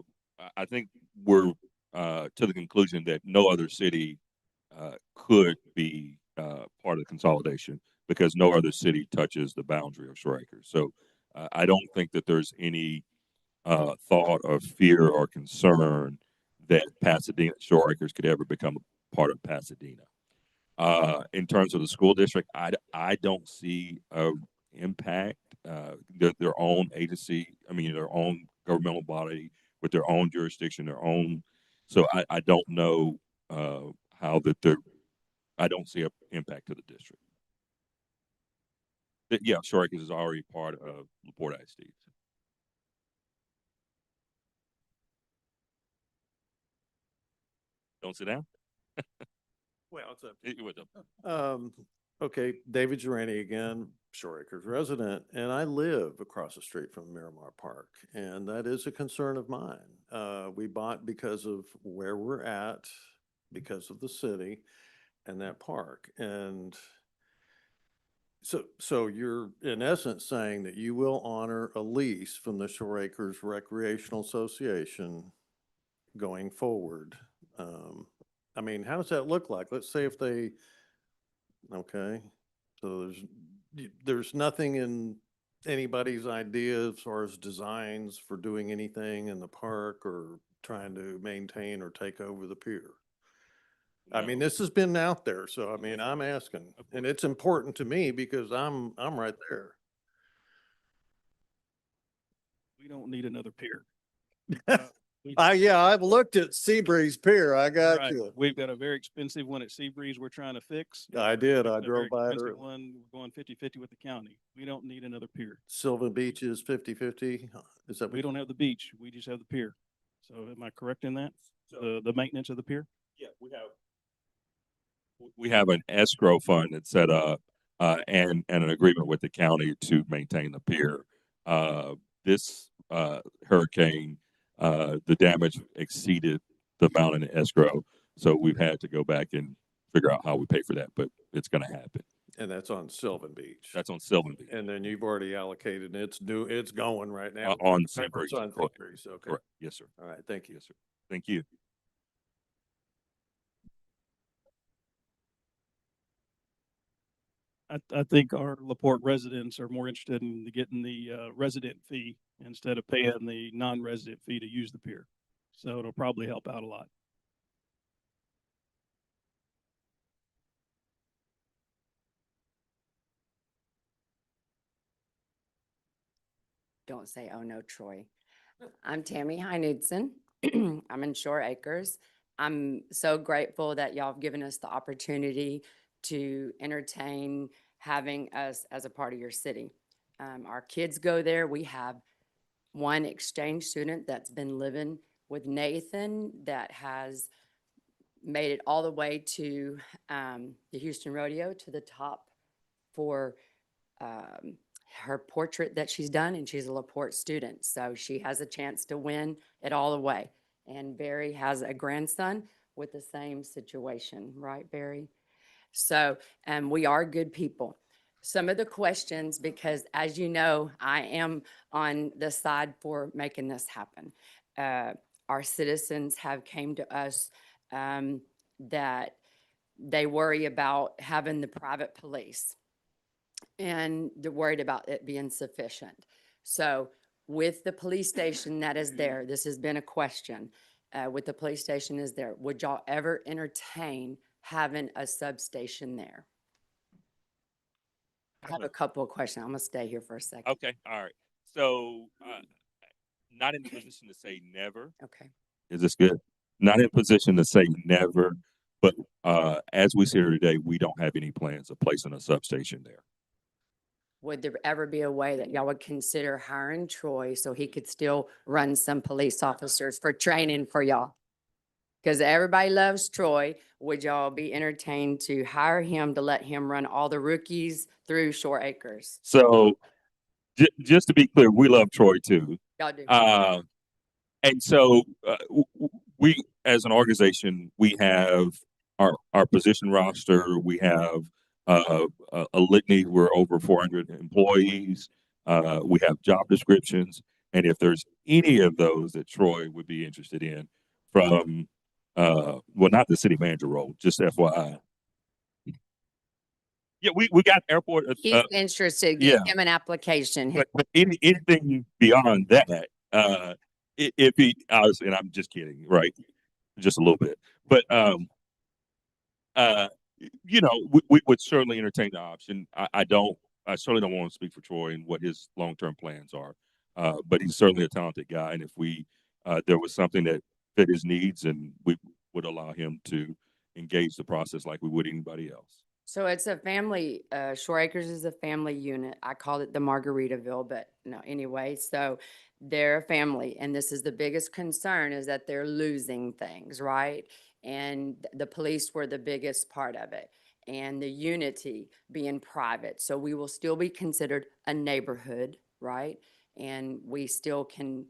Speaker 6: think we're to the conclusion that no other city could be part of the consolidation because no other city touches the boundary of Shore Acres. So I don't think that there's any thought or fear or concern that Pasadena Shore Acres could ever become a part of Pasadena. In terms of the school district, I don't see a impact. Their own agency, I mean, their own governmental body with their own jurisdiction, their own. So I don't know how that they're. I don't see an impact to the district. Yeah, Shore Acres is already part of LaPorte ISD. Don't sit down.
Speaker 10: Well, it's up.
Speaker 6: It was a
Speaker 10: Okay, David Durante again, Shore Acres resident, and I live across the street from Miramar Park, and that is a concern of mine. We bought because of where we're at, because of the city and that park. And so you're in essence saying that you will honor a lease from the Shore Acres Recreational Association going forward. I mean, how does that look like? Let's say if they, okay, so there's nothing in anybody's idea as far as designs for doing anything in the park or trying to maintain or take over the pier. I mean, this has been out there, so I mean, I'm asking, and it's important to me because I'm right there.
Speaker 2: We don't need another pier.
Speaker 10: Yeah, I've looked at Seabreeze Pier. I got
Speaker 2: Right.
Speaker 10: you.
Speaker 2: We've got a very expensive one at Seabreeze we're trying to fix.
Speaker 10: I did. I
Speaker 2: A very
Speaker 10: drove by it.
Speaker 2: expensive one, we're going 50-50 with the county. We don't need another pier.
Speaker 10: Sylvan Beach is 50-50. Is that?
Speaker 2: We don't have the beach. We just have the pier. So am I correct in that? The maintenance of the pier?
Speaker 6: Yeah, we have an escrow fund that's set up and an agreement with the county to maintain the pier. This hurricane, the damage exceeded the amount in the escrow, so we've had to go back and figure out how we pay for that, but it's going to happen.
Speaker 10: And that's on Sylvan Beach.
Speaker 6: That's on Sylvan Beach.
Speaker 10: And then you've already allocated, and it's going right now.
Speaker 6: On
Speaker 10: Seabreeze.
Speaker 6: Seabreeze,
Speaker 10: On
Speaker 6: correct.
Speaker 10: Seabreeze, okay.
Speaker 6: Correct. Yes, sir.
Speaker 10: All right, thank you.
Speaker 6: Yes, sir. Thank you.
Speaker 2: I think our LaPorte residents are more interested in getting the resident fee instead of paying the non-resident fee to use the pier. So it'll probably help out a lot.
Speaker 21: Don't say, oh no, Troy. I'm Tammy Hynudson. I'm in Shore Acres. I'm so grateful that y'all have given us the opportunity to entertain having us as a part of your city. Our kids go there. We have one exchange student that's been living with Nathan that has made it all the way to the Houston Rodeo to the top for her portrait that she's done, and she's a LaPorte student. So she has a chance to win it all the way. And Barry has a grandson with the same situation, right, Barry? So, we are good people. Some of the questions, because as you know, I am on the side for making this happen. our citizens have came to us that they worry about having the private police and they're worried about it being sufficient. So with the police station that is there, this has been a question, with the police station is there, would y'all ever entertain having a substation there? I have a couple of questions. I'm gonna stay here for a second.
Speaker 6: Okay, all right. So, not in a position to say never.
Speaker 21: Okay.
Speaker 6: Is this good? Not in a position to say never, but as we sit here today, we don't have any plans of placing a substation there.
Speaker 21: Would there ever be a way that y'all would consider hiring Troy so he could still run some police officers for training for y'all? Because everybody loves Troy. Would y'all be entertained to hire him to let him run all the rookies through Shore Acres?
Speaker 6: So, just to be clear, we love Troy too.
Speaker 21: Y'all do.
Speaker 6: And so we, as an organization, we have our position roster. We have a litany. We're over 400 employees. We have job descriptions. And if there's any of those that Troy would be interested in from, well, not the city manager role, just FYI. Yeah, we got airport.
Speaker 21: He's interested.
Speaker 6: Yeah.
Speaker 21: Give him an application.
Speaker 6: But anything beyond that, if he, honestly, and I'm just kidding, right? Just a little bit, but you know, we would certainly entertain the option. I certainly don't want to speak for Troy and what his long-term plans are, but he's certainly a talented guy, and if there was something that fit his needs, and we would allow him to engage the process like we would anybody else.
Speaker 21: So it's a family, Shore Acres is a family unit. I called it the Margaritaville, but no, anyway, so they're a family. And this is the biggest concern is that they're losing things, right? And the police were the biggest part of it. And the unity being private. So we will still be considered a neighborhood, right? And we still can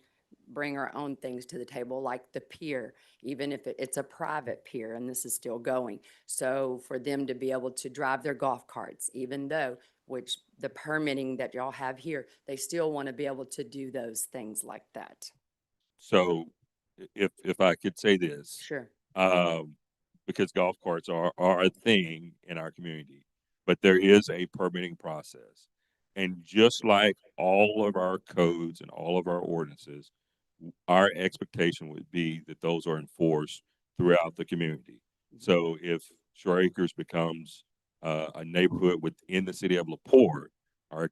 Speaker 21: bring our own things to the table, like the pier, even if it's a private pier, and this is still going. So for them to be able to drive their golf carts, even though, which the permitting that y'all have here, they still want to be able to do those things like that.
Speaker 6: So, if I could say this,
Speaker 21: Sure.
Speaker 6: because golf carts are a thing in our community, but there is a permitting process, and just like all of our codes and all of our ordinances, our expectation would be that those are enforced throughout the community. So if Shore Acres becomes a neighborhood within the city of LaPorte, our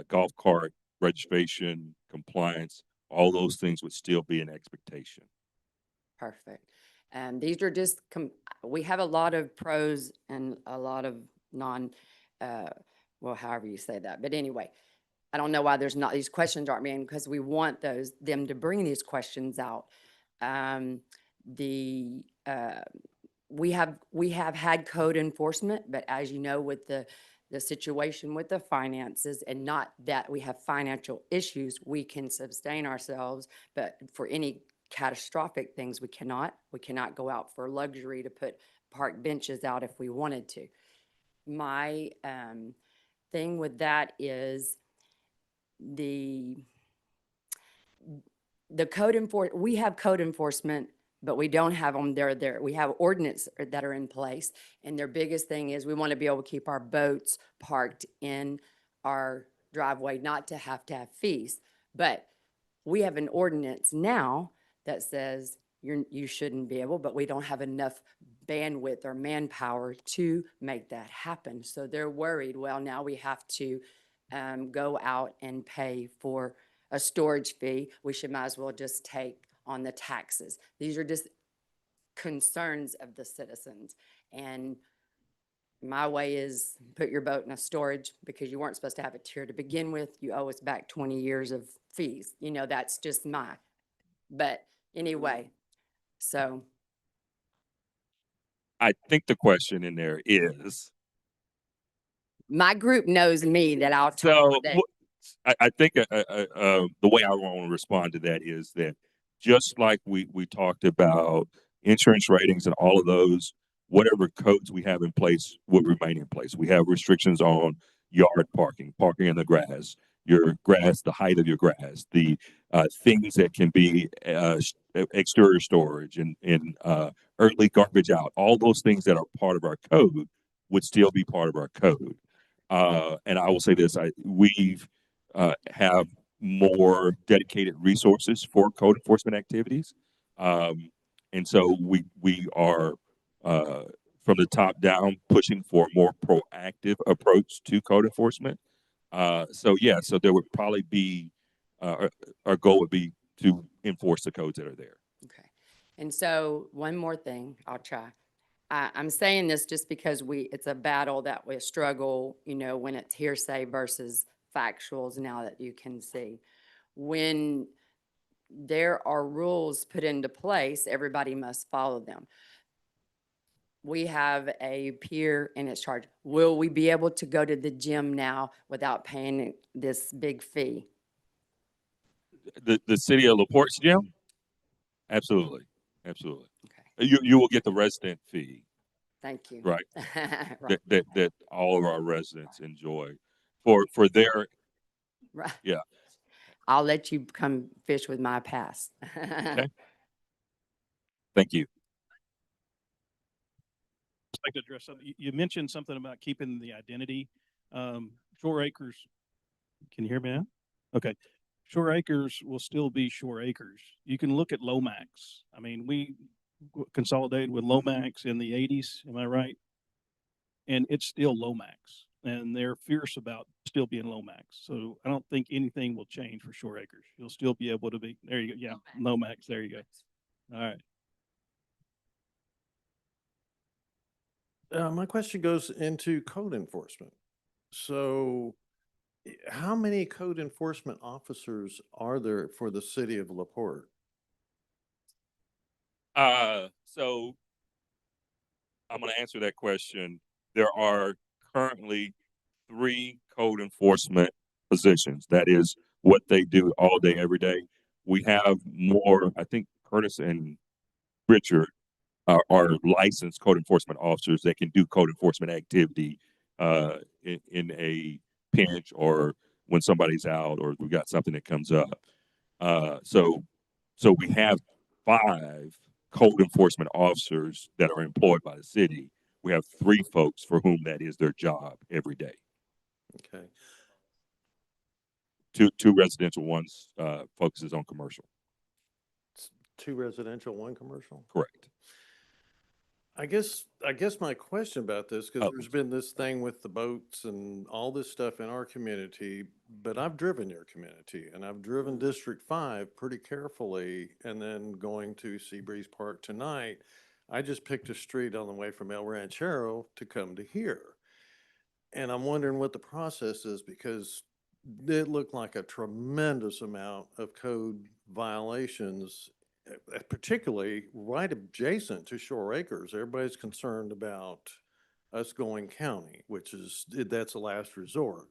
Speaker 6: golf cart registration, compliance, all those things would still be an expectation.
Speaker 21: Perfect. And these are just, we have a lot of pros and a lot of well, however you say that. But anyway, I don't know why there's not, these questions aren't being, because we want them to bring these questions out. We have had code enforcement, but as you know, with the situation with the finances, and not that we have financial issues, we can sustain ourselves, but for any catastrophic things, we cannot go out for luxury to put park benches out if we wanted to. My thing with that is the code enforcement. We have code enforcement, but we don't have them there. We have ordinance that are in place, and their biggest thing is we want to be able to keep our boats parked in our driveway, not to have fees. But we have an ordinance now that says you shouldn't be able, but we don't have enough bandwidth or manpower to make that happen. So they're worried, well, now we have to go out and pay for a storage fee. We might as well just take on the taxes. These are just concerns of the citizens. And my way is put your boat in a storage, because you weren't supposed to have it here to begin with. You owe us back 20 years of fees. You know, that's just but anyway, so.
Speaker 6: I think the question in there is,
Speaker 21: My group knows me that I'll
Speaker 6: so
Speaker 21: talk that.
Speaker 6: I think the way I want to respond to that is that just like we talked about insurance ratings and all of those, whatever codes we have in place would remain in place. We have restrictions on yard parking in the grass. your grass, the height of your grass, the things that can be exterior storage and early garbage out, all those things that are part of our code would still be part of our code. And I will say this, we've have more dedicated resources for code enforcement activities. And so we are from the top down pushing for a more proactive approach to code enforcement. So yeah, so there would probably be our goal would be to enforce the codes that are there.
Speaker 21: Okay. And so one more thing, I'll try. I'm saying this just because it's a battle that we struggle, you know, when it's hearsay versus factuals now that you can see. When there are rules put into place, everybody must follow them. We have a peer in its charge. Will we be able to go to the gym now without paying this big fee?
Speaker 6: The city of LaPorte's gym? Absolutely. Absolutely.
Speaker 21: Okay.
Speaker 6: You will get the resident fee.
Speaker 21: Thank you.
Speaker 6: Right.
Speaker 21: Right.
Speaker 6: That all of our residents enjoy for their,
Speaker 21: Right.
Speaker 6: yeah.
Speaker 21: I'll let you come fish with my pass.
Speaker 6: Okay. Thank you.
Speaker 2: I'd like to address something. You mentioned something about keeping the identity. Shore Acres, can you hear me now? Okay. Shore Acres will still be Shore Acres. You can look at Lomax. I mean, we consolidated with Lomax in the 80s, am I right? And it's still Lomax, and they're fierce about still being Lomax. So I don't think anything will change for Shore Acres. You'll still be able to be, there you go. Yeah, Lomax, there you go. All right.
Speaker 10: My question goes into code enforcement. So how many code enforcement officers are there for the city of LaPorte?
Speaker 6: So I'm going to answer that question. There are currently 3 code enforcement positions. That is what they do all day, every day. We have more, I think Curtis and Richard are licensed code enforcement officers that can do code enforcement activity in a pinch or when somebody's out or we got something that comes up. So we have 5 code enforcement officers that are employed by the city. We have 3 folks for whom that is their job every day.
Speaker 10: Okay.
Speaker 6: 2 residential, one's focuses on commercial.
Speaker 10: 2 residential, 1 commercial?
Speaker 6: Correct.
Speaker 10: I guess my question about this, because there's been this thing with the boats and all this stuff in our community, but I've driven your community and I've driven District 5 pretty carefully. And then going to Seabreeze Park tonight, I just picked a street on the way from El Ranchero to come to here. And I'm wondering what the process is because it looked like a tremendous amount of code violations, particularly right adjacent to Shore Acres. Everybody's concerned about us going county, that's a last resort.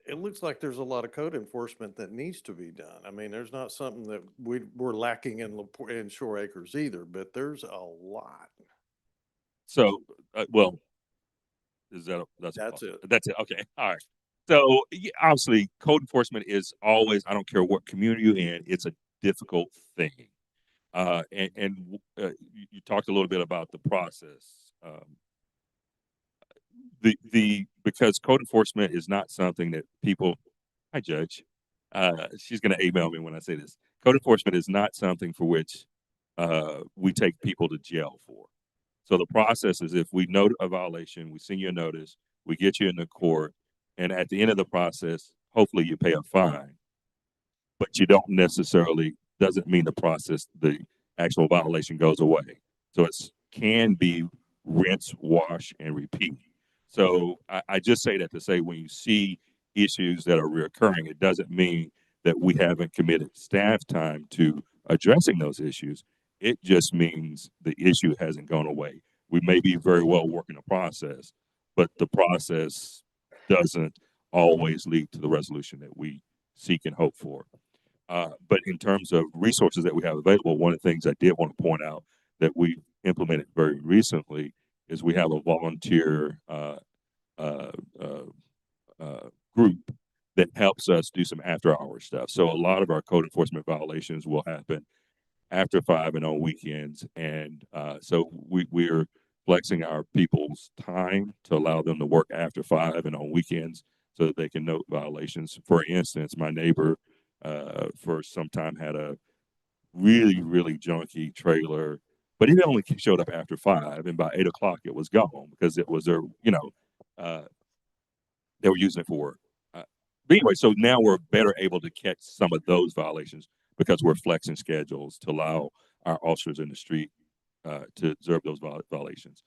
Speaker 10: It looks like there's a lot of code enforcement that needs to be done. I mean, there's not something that we're lacking in Shore Acres either, but there's a lot.
Speaker 6: So, well, that's
Speaker 10: it.
Speaker 6: That's it. Okay. All right. So obviously code enforcement is always, I don't care what community you're in, it's a difficult thing. You talked a little bit about the process. Because code enforcement is not something that people, hi Judge, she's going to email me when I say this. Code enforcement is not something for which we take people to jail for. So the process is if we note a violation, we send you a notice, we get you in the court, and at the end of the process, hopefully you pay a fine. But you don't necessarily, doesn't mean the actual violation goes away. So it can be rinse, wash, and repeat. So I just say that to say when you see issues that are reoccurring, it doesn't mean that we haven't committed staff time to addressing those issues. It just means the issue hasn't gone away. We may be very well working the process, but the process doesn't always lead to the resolution that we seek and hope for. But in terms of resources that we have available, one of the things I did want to point out that we implemented very recently is we have a volunteer group that helps us do some after hour stuff. So a lot of our code enforcement violations will happen after 5 and on weekends. And so we're flexing our people's time to allow them to work after 5 and on weekends so that they can note violations. For instance, my neighbor for some time had a really, really junky trailer, but it only showed up after 5, and by 8 o'clock it was gone because it was their, they were using it for work. But anyway, so now we're better able to catch some of those violations because we're flexing schedules to allow our officers in the street to observe those violations.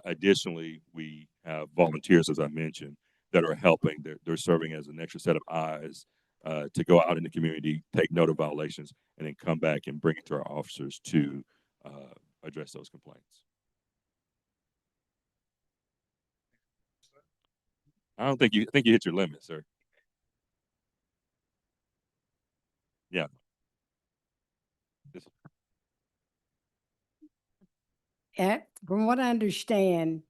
Speaker 6: Additionally, we have volunteers, as I mentioned, that are helping. They're serving as an extra set of eyes to go out in the community, take note of violations, and then come back and bring it to our officers to address those complaints. I think you hit your limit, sir. Yeah.
Speaker 20: From what I understand,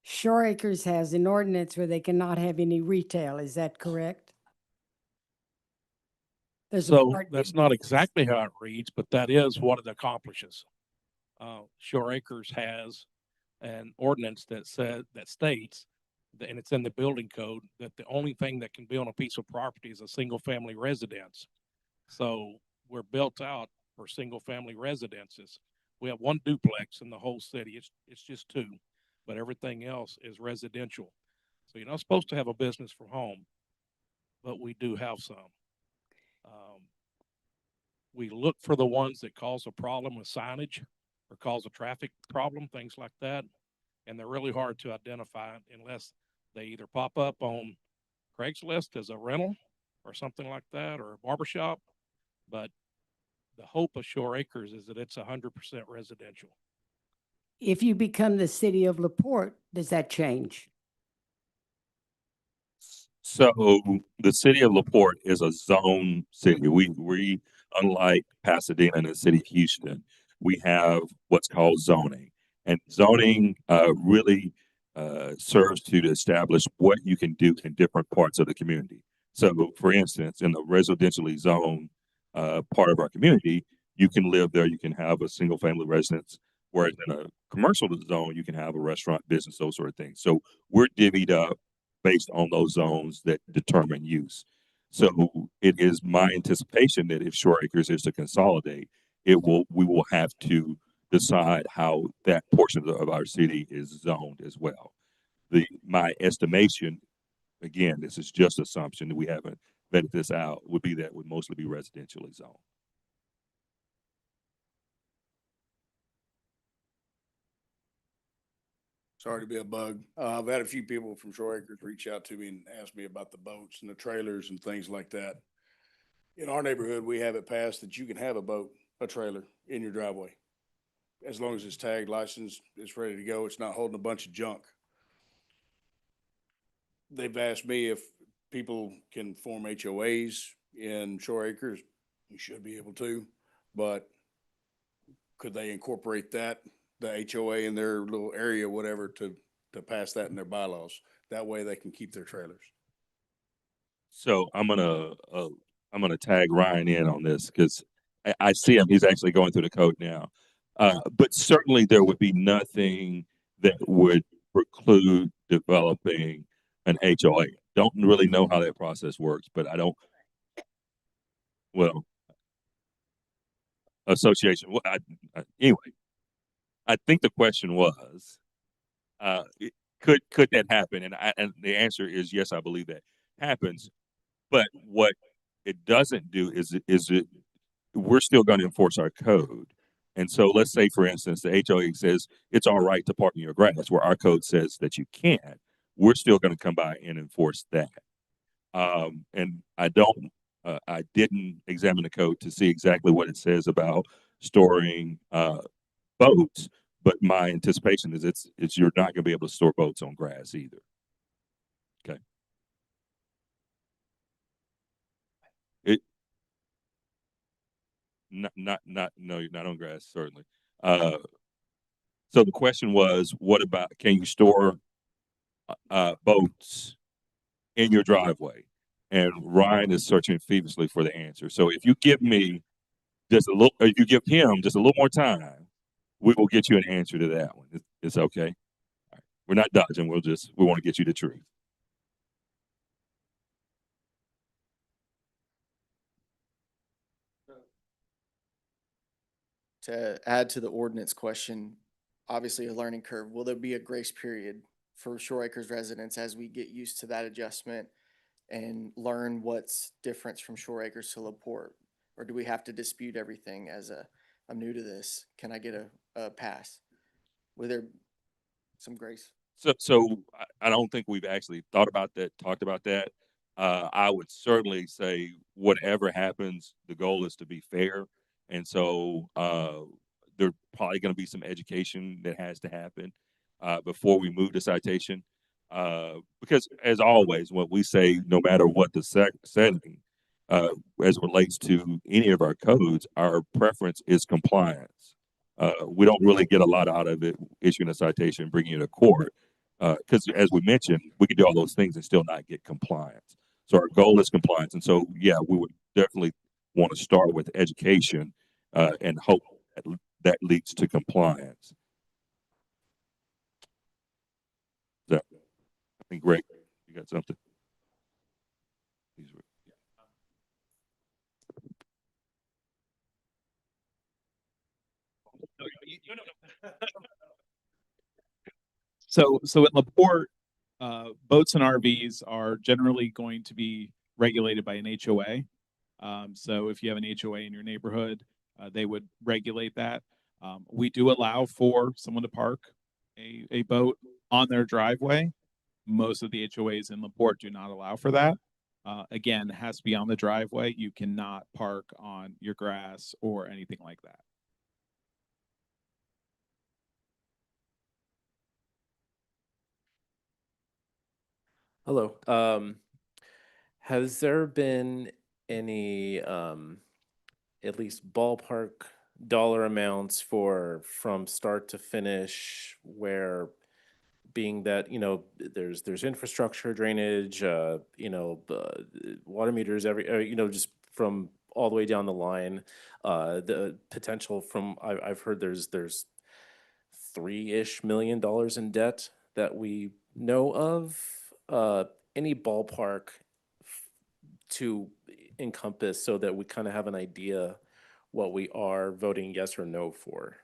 Speaker 20: Shore Acres has an ordinance where they cannot have any retail. Is that correct? There's a
Speaker 7: So
Speaker 20: part
Speaker 7: that's
Speaker 20: that-
Speaker 7: not exactly how it reads, but that is what it accomplishes. Shore Acres has an ordinance that states, and it's in the building code, that the only thing that can be on a piece of property is a single family residence. So we're built out for single family residences. We have one duplex in the whole city. It's just 2, but everything else is residential. So you're not supposed to have a business from home, but we do have some. We look for the ones that cause a problem with signage or cause a traffic problem, things like that. And they're really hard to identify unless they either pop up on Craigslist as a rental or something like that, or a barbershop. But the hope of Shore Acres is that it's 100% residential.
Speaker 20: If you become the city of LaPorte, does that change?
Speaker 6: So the city of LaPorte is a zone city. We unlike Pasadena and the city of Houston, we have what's called zoning, and zoning really serves to establish what you can do in different parts of the community. So, for instance, in the residentially zoned part of our community, you can live there, you can have a single family residence, whereas in a commercial zone, you can have a restaurant, business, those sort of things. So we're divvied up based on those zones that determine use. So it is my anticipation that if Shore Acres is to consolidate, we will have to decide how that portion of our city is zoned as well. My estimation, again, this is just assumption that we haven't vetted this out, would be that it would mostly be residentially zoned.
Speaker 5: Sorry to be a bug. I've had a few people from Shore Acres reach out to me and ask me about the boats and the trailers and things like that. In our neighborhood, we have it passed that you can have a boat, a trailer in your driveway. As long as it's tagged, licensed, it's ready to go. It's not holding a bunch of junk. They've asked me if people can form HOAs in Shore Acres. You should be able to, but could they incorporate that, the HOA in their little area, whatever, to pass that in their bylaws? That way they can keep their trailers.
Speaker 6: So I'm gonna tag Ryan in on this because I see him. He's actually going through the code now. But certainly there would be nothing that would preclude developing an HOA. Don't really know how that process works, but association. Well, anyway, I think the question was, could that happen? And the answer is yes, I believe that happens. But what it doesn't do is we're still going to enforce our code. And so let's say, for instance, the HOA says it's all right to park in your grass, where our code says that you can't. We're still going to come by and enforce that. And I didn't examine the code to see exactly what it says about storing boats, but my anticipation is it's you're not going to be able to store boats on grass either. Okay. No, you're not on grass, certainly. So the question was, what about, can you store boats in your driveway? and Ryan is searching feverishly for the answer. So if you give me just a little, if you give him just a little more time, we will get you an answer to that one. It's okay. All right. We're not dodging. We want to get you the truth.
Speaker 17: To add to the ordinance question, obviously a learning curve. Will there be a grace period for Shore Acres residents as we get used to that adjustment and learn what's different from Shore Acres to LaPorte? Or do we have to dispute everything as I'm new to this? Can I get a pass? Will there some grace?
Speaker 6: So I don't think we've actually thought about that, talked about that. I would certainly say whatever happens, the goal is to be fair. And so there's probably going to be some education that has to happen before we move to citation. Because as always, what we say, no matter what the setting, as it relates to any of our codes, our preference is compliance. We don't really get a lot out of it issuing a citation, bringing it to court. Because as we mentioned, we can do all those things and still not get compliance. So our goal is compliance. And so, yeah, we would definitely want to start with education and hope that leads to compliance. So, I think, Greg, you got something?
Speaker 4: So at LaPorte, boats and RVs are generally going to be regulated by an HOA. So if you have an HOA in your neighborhood, they would regulate that. We do allow for someone to park a boat on their driveway. Most of the HOAs in LaPorte do not allow for that. Again, it has to be on the driveway. You cannot park on your grass or anything like that.
Speaker 8: Hello. Has there been any at least ballpark dollar amounts from start to finish where, being that, there's infrastructure, drainage, water meters, just from all the way down the line, the potential from, I've heard there's $3-ish million in debt that we know of. Any ballpark to encompass so that we kind of have an idea what we are voting yes or no for?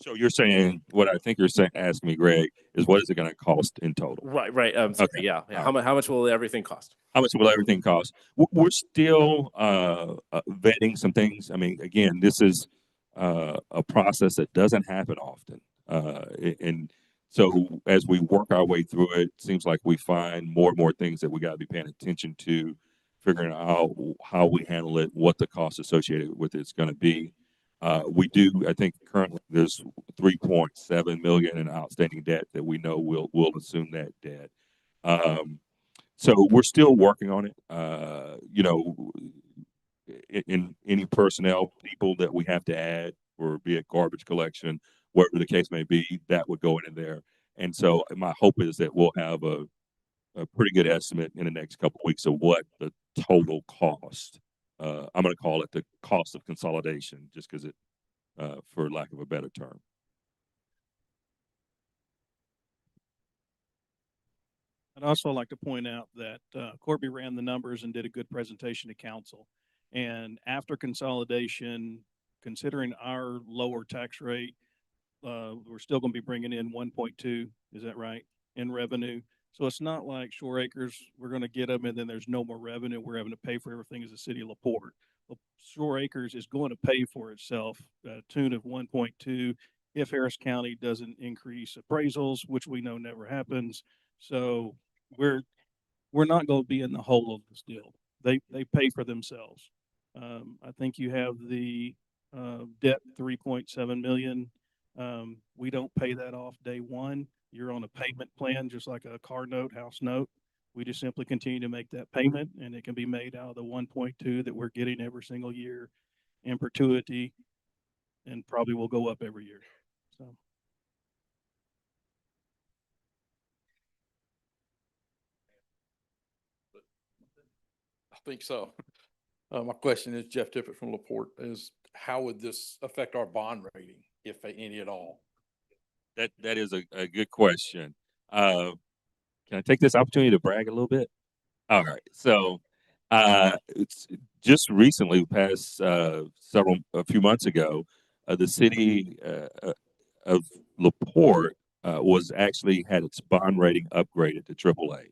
Speaker 6: So you're saying, what I think you're saying, asking me, Greg, is what is it going to cost in total?
Speaker 8: Right. Sorry,
Speaker 6: Okay.
Speaker 8: yeah.
Speaker 6: All
Speaker 8: How
Speaker 6: right.
Speaker 8: how much will everything cost?
Speaker 6: How much will everything cost? We're still vetting some things. I mean, again, this is a process that doesn't happen often. And so as we work our way through it, it seems like we find more and more things that we got to be paying attention to, figuring out how we handle it, what the cost associated with it's going to be. We do, I think currently there's 3.7 million in outstanding debt that we know will assume that debt. So we're still working on it. In any personnel people that we have to add, or be it garbage collection, whatever the case may be, that would go in there. And so my hope is that we'll have a pretty good estimate in the next couple of weeks of what the total cost. I'm going to call it the cost of consolidation, just because for lack of a better term.
Speaker 2: I'd also like to point out that Corby ran the numbers and did a good presentation to council. And after consolidation, considering our lower tax rate, we're still going to be bringing in 1.2, is that right, in revenue? So it's not like Shore Acres, we're going to get them and then there's no more revenue. We're having to pay for everything as a city of LaPorte. Shore Acres is going to pay for itself, tune of 1.2 if Harris County doesn't increase appraisals, which we know never happens. So we're not going to be in the hole of this deal. They pay for themselves. I think you have the debt 3.7 million. We don't pay that off day one. You're on a payment plan, just like a car note, house note. We just simply continue to make that payment, and it can be made out of the 1.2 that we're getting every single year in perpetuity, and probably will go up every year. So.
Speaker 3: I think so. My question is, Jeff Tippett from LaPorte, is how would this affect our bond rating, if any at all?
Speaker 6: That is a good question. Can I take this opportunity to brag a little bit? All right. So, it's just recently, past a few months ago, the city of LaPorte was actually had its bond rating upgraded to AAA,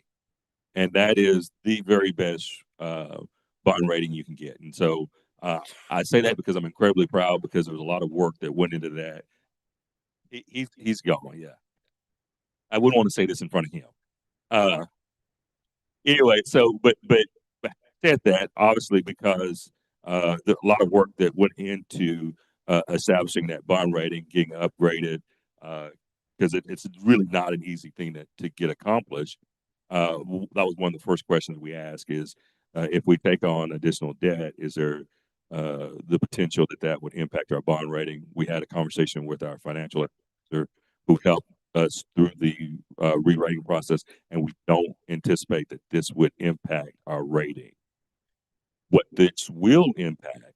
Speaker 6: and that is the very best bond rating you can get. And so, I say that because I'm incredibly proud because there was a lot of work that went into that. He's gone. Yeah, I wouldn't want to say this in front of him. Anyway, so but said that obviously because a lot of work that went into establishing that bond rating, getting upgraded, because it's really not an easy thing to get accomplished. That was one of the first questions we ask is if we take on additional debt, is there the potential that would impact our bond rating? We had a conversation with our financial advisor who helped us through the re-rating process, and we don't anticipate that this would impact our rating. What this will impact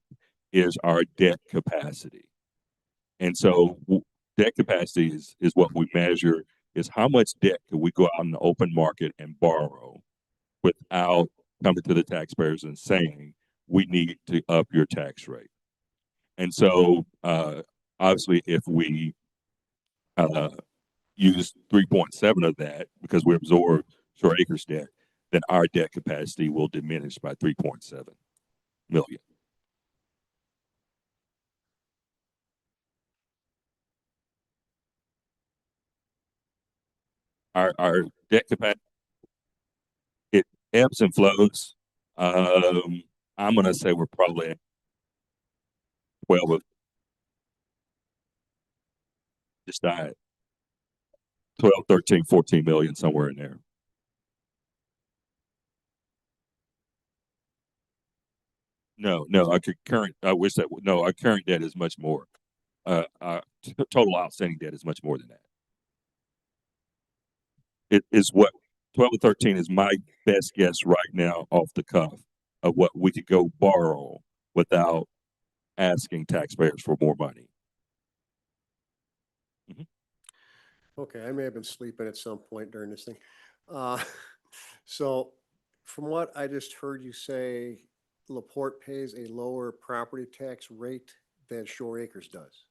Speaker 6: is our debt capacity. And so debt capacity is what we measure, is how much debt can we go out in the open market and borrow without coming to the taxpayers and saying, we need to up your tax rate. And so obviously if we use 3.7 of that because we absorb Shore Acres debt, then our debt capacity will diminish by 3.7 million. Our debt capacity, it ebbs and flows. I'm going to say we're probably at 12 of just died. 12, 13, 14 million, somewhere in there. No, our current, I wish that, no, our current debt is much more. Our total outstanding debt is much more than that. It is what 12 or 13 is my best guess right now off the cuff of what we could go borrow without asking taxpayers for more money.
Speaker 22: Okay, I may have been sleeping at some point during this thing. So from what I just heard you say, LaPorte pays a lower property tax rate than Shore Acres does.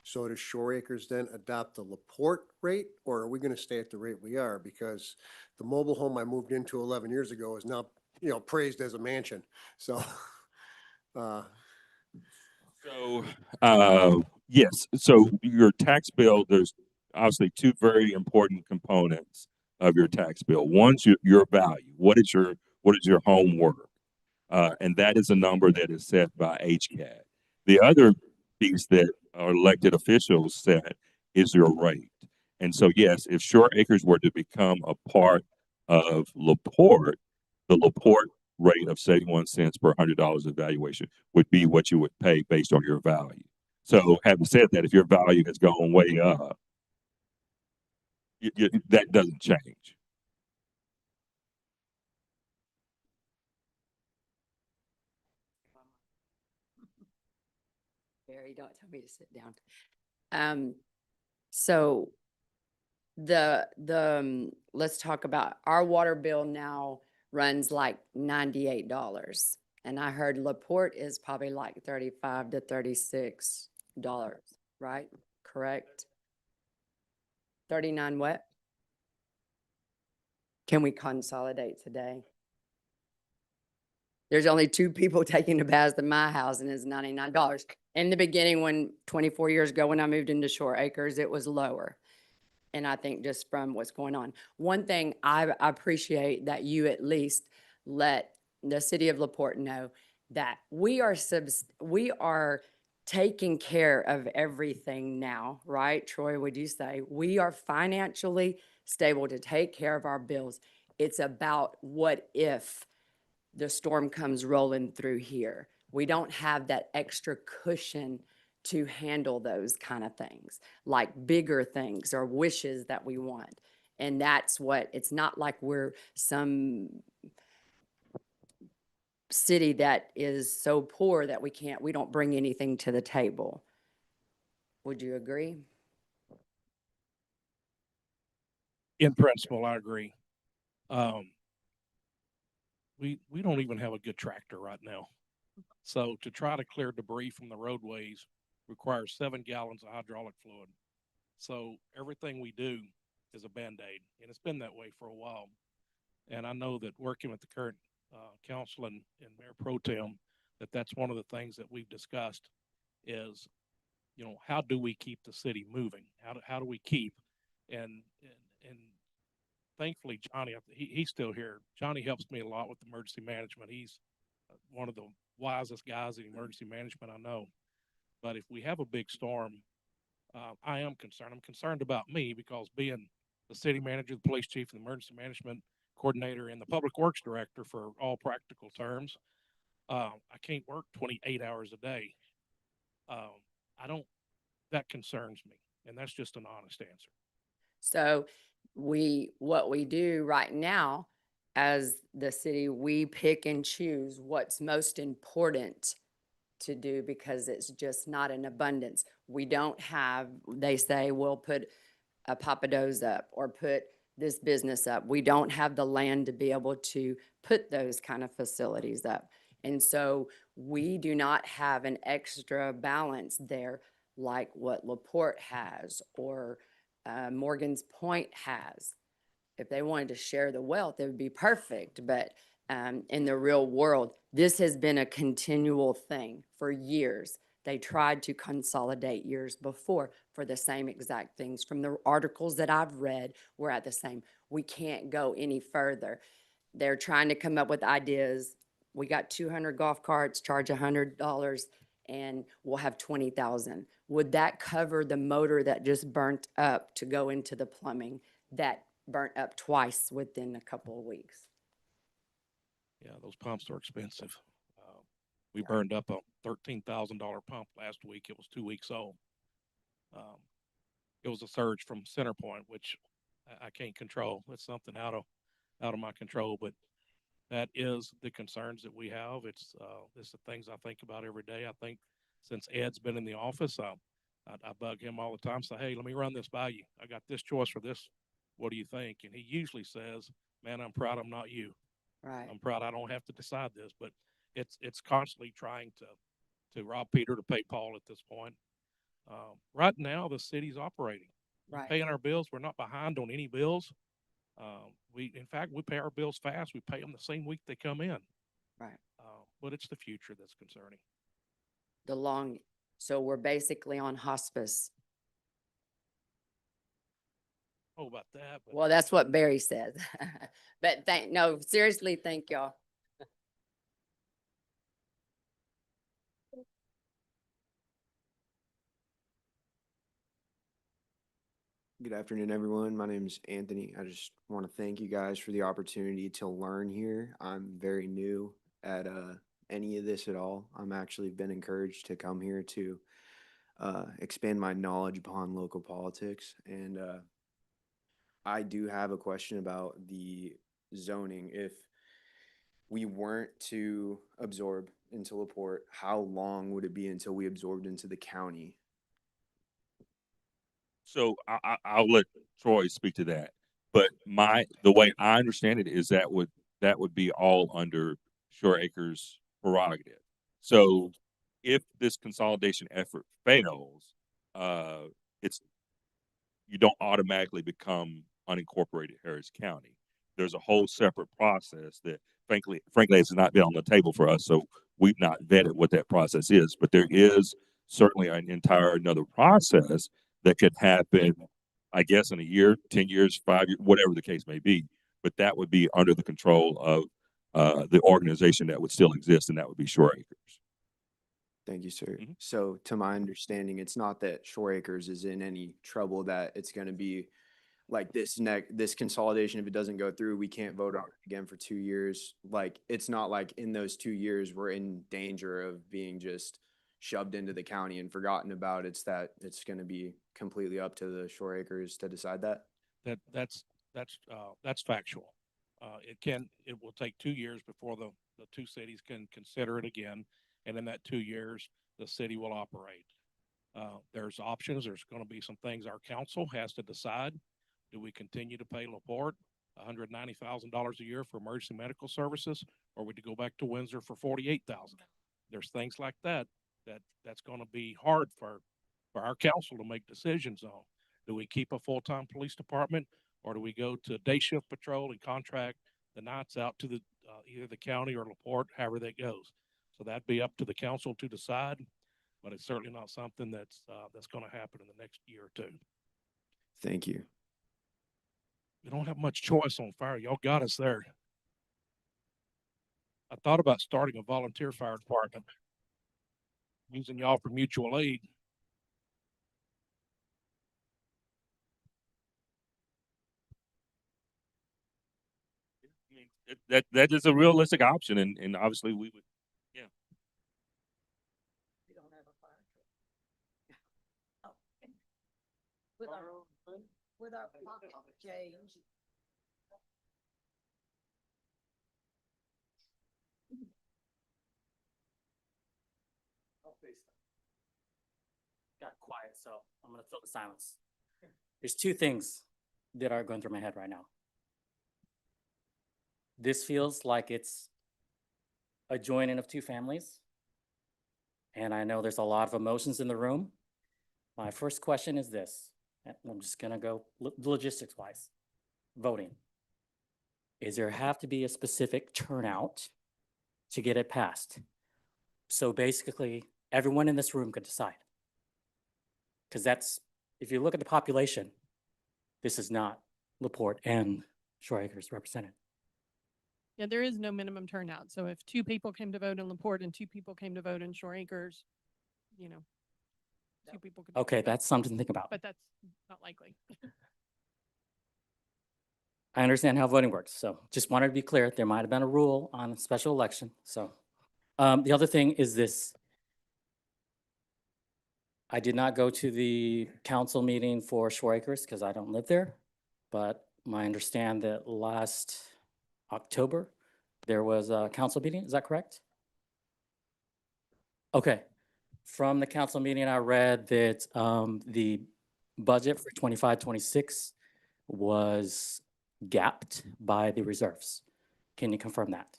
Speaker 22: So does Shore Acres then adopt the LaPorte rate, or are we gonna stay at the rate we are? Because the mobile home I moved into 11 years ago is now, praised as a mansion. So,
Speaker 6: So, yes. So your tax bill, there's obviously two very important components of your tax bill. One's your value. What is your home worth? And that is a number that is set by HCAD. The other piece that our elected officials set is your rate. And so, yes, if Shore Acres were to become a part of LaPorte, the LaPorte rate of 71 cents per $100 of valuation would be what you would pay based on your value. So having said that, if your value has gone way up, that doesn't change.
Speaker 21: Barry, don't tell me to sit down. So let's talk about our water bill now runs like $98. And I heard LaPorte is probably like $35 to $36, right? Correct? 39 what? Can we consolidate today? There's only two people taking a bath in my house and it's $99. In the beginning, when 24 years ago, when I moved into Shore Acres, it was lower. And I think just from what's going on. One thing I appreciate that you at least let the city of LaPorte know that we are taking care of everything now, right? Troy, would you say? We are financially stable to take care of our bills. It's about what if the storm comes rolling through here. We don't have that extra cushion to handle those kind of things, like bigger things or wishes that we want. And that's what, it's not like we're some city that is so poor that we don't bring anything to the table. Would you agree?
Speaker 7: In principle, I agree. We don't even have a good tractor right now. So to try to clear debris from the roadways requires 7 gallons of hydraulic fluid. So everything we do is a Band-Aid, and it's been that way for a while. And I know that working with the current council and Mayor Pro Tem, that's one of the things that we've discussed is, you know, how do we keep the city moving? How do we keep? And thankfully, Johnny, he's still here. Johnny helps me a lot with emergency management. He's one of the wisest guys in emergency management I know. But if we have a big storm, I am concerned. I'm concerned about me because being the city manager, the police chief, and the emergency management coordinator, and the public works director for all practical terms, I can't work 28 hours a day. That concerns me, and that's just an honest answer.
Speaker 21: So what we do right now as the city, we pick and choose what's most important to do because it's just not in abundance. We don't have, they say, we'll put a Papados up or put this business up. We don't have the land to be able to put those kind of facilities up. And so we do not have an extra balance there like what LaPorte has or Morgan's Point has. If they wanted to share the wealth, it would be perfect. But in the real world, this has been a continual thing for years. They tried to consolidate years before for the same exact things. From the articles that I've read, we're at the same. We can't go any further. They're trying to come up with ideas. We got 200 golf carts, charge $100, and we'll have 20,000. Would that cover the motor that just burnt up to go into the plumbing that burnt up twice within a couple of weeks?
Speaker 7: Yeah, those pumps are expensive. We burned up a $13,000 pump last week. It was 2 weeks old. It was a surge from center point, which I can't control. It's something out of my control, but that is the concerns that we have. It's the things I think about every day. I think since Ed's been in the office, I bug him all the time, say, hey, let me run this by you. I got this choice for this. What do you think? And he usually says, man, I'm proud I'm not you.
Speaker 21: Right.
Speaker 7: I'm proud I don't have to decide this, but it's constantly trying to rob Peter to pay Paul at this point. Right now, the city's operating. We're paying our bills. We're not behind on any bills. In fact, we pay our bills fast. We pay them the same week they come in.
Speaker 21: Right.
Speaker 7: But it's the future that's concerning.
Speaker 21: So we're basically on hospice.
Speaker 7: Oh, about that. But
Speaker 21: Well, that's what Barry says. But no, seriously, thank y'all.
Speaker 9: Good afternoon, everyone. My name is Anthony. I just want to thank you guys for the opportunity to learn here. I'm very new at any of this at all. I'm actually been encouraged to come here to expand my knowledge upon local politics. And I do have a question about the zoning. If we weren't to absorb into LaPorte, how long would it be until we absorbed into the county?
Speaker 6: So I'll let Troy speak to that. But the way I understand it is that would be all under Shore Acres prerogative. So if this consolidation effort fails, it's you don't automatically become unincorporated Harris County. There's a whole separate process that frankly has not been on the table for us. So we've not vetted what that process is, but there is certainly another process that could happen, I guess, in a year, 10 years, 5 years, whatever the case may be. But that would be under the control of the organization that would still exist, and that would be Shore Acres.
Speaker 9: Thank you, sir. So to my understanding, it's not that Shore Acres is in any trouble, that it's going to be like this consolidation. If it doesn't go through, we can't vote on it again for 2 years. Like, it's not like in those 2 years, we're in danger of being just shoved into the county and forgotten about. It's that it's going to be completely up to the Shore Acres to decide that.
Speaker 7: That's factual. It will take 2 years before the two cities can consider it again. And in that 2 years, the city will operate. There's options. There's going to be some things our council has to decide. Do we continue to pay LaPorte $190,000 a year for emergency medical services, or would you go back to Windsor for 48,000? There's things like that's going to be hard for our council to make decisions on. Do we keep a full-time police department, or do we go to day shift patrol and contract the nights out to the either the county or LaPorte, however that goes? So that'd be up to the council to decide, but it's certainly not something that's going to happen in the next year or two.
Speaker 9: Thank you.
Speaker 7: We don't have much choice on fire. Y'all got us there. I thought about starting a volunteer fire department, using y'all for mutual aid.
Speaker 6: I mean, that is a realistic option, and obviously we would, yeah.
Speaker 18: We don't have a fire truck. Oh. With our pocket change.
Speaker 13: Got quiet, so I'm gonna fill the silence. There's two things that are going through my head right now. This feels like it's a joining of two families. And I know there's a lot of emotions in the room. My first question is this, and I'm just gonna go logistics wise. Voting. Is there have to be a specific turnout to get it passed? So basically, everyone in this room could decide. Because that's, if you look at the population, this is not LaPorte and Shore Acres represented.
Speaker 16: Yeah, there is no minimum turnout. So if 2 people came to vote in LaPorte and 2 people came to vote in Shore Acres, 2 people could.
Speaker 13: Okay, that's something to think about.
Speaker 16: But that's not likely.
Speaker 13: I understand how voting works, so just wanted to be clear, there might have been a rule on a special election, so. The other thing is this. I did not go to the council meeting for Shore Acres because I don't live there, but I understand that last October, there was a council meeting, is that correct? Okay, from the council meeting, I read that the budget for 25-26 was gapped by the reserves. Can you confirm that?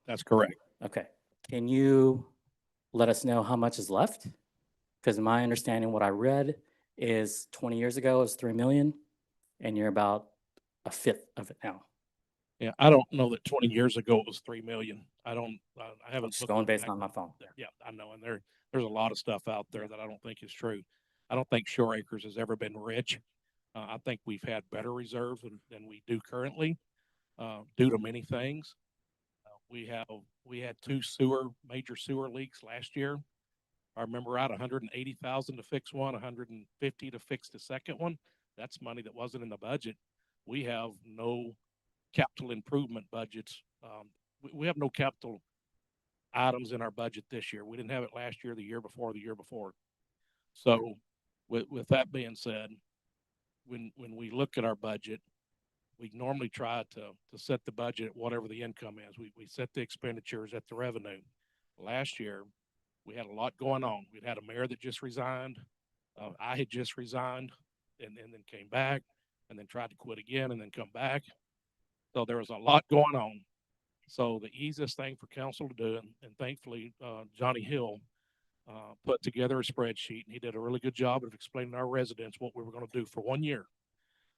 Speaker 7: That's correct.
Speaker 13: Okay, can you let us know how much is left? Because my understanding, what I read is 20 years ago it was 3 million, and you're about a fifth of it now.
Speaker 7: Yeah, I don't know that 20 years ago it was 3 million. I haven't.
Speaker 13: Just
Speaker 7: looked
Speaker 13: going
Speaker 7: at
Speaker 13: based
Speaker 7: that
Speaker 13: on my phone.
Speaker 7: there. Yeah, I know. And there's a lot of stuff out there that I don't think is true. I don't think Shore Acres has ever been rich. I think we've had better reserves than we do currently, due to many things. We had 2 major sewer leaks last year. I remember out 180,000 to fix one, 150 to fix the second one. That's money that wasn't in the budget. We have no capital improvement budgets. We have no capital items in our budget this year. We didn't have it last year, the year before, the year before. So with that being said, when we look at our budget, we normally try to set the budget at whatever the income is. We set the expenditures at the revenue. Last year, we had a lot going on. We'd had a mayor that just resigned. I had just resigned and then came back and then tried to quit again and then come back. So there was a lot going on. So the easiest thing for council to do, and thankfully, Johnny Hill put together a spreadsheet, and he did a really good job of explaining to our residents what we were going to do for 1 year.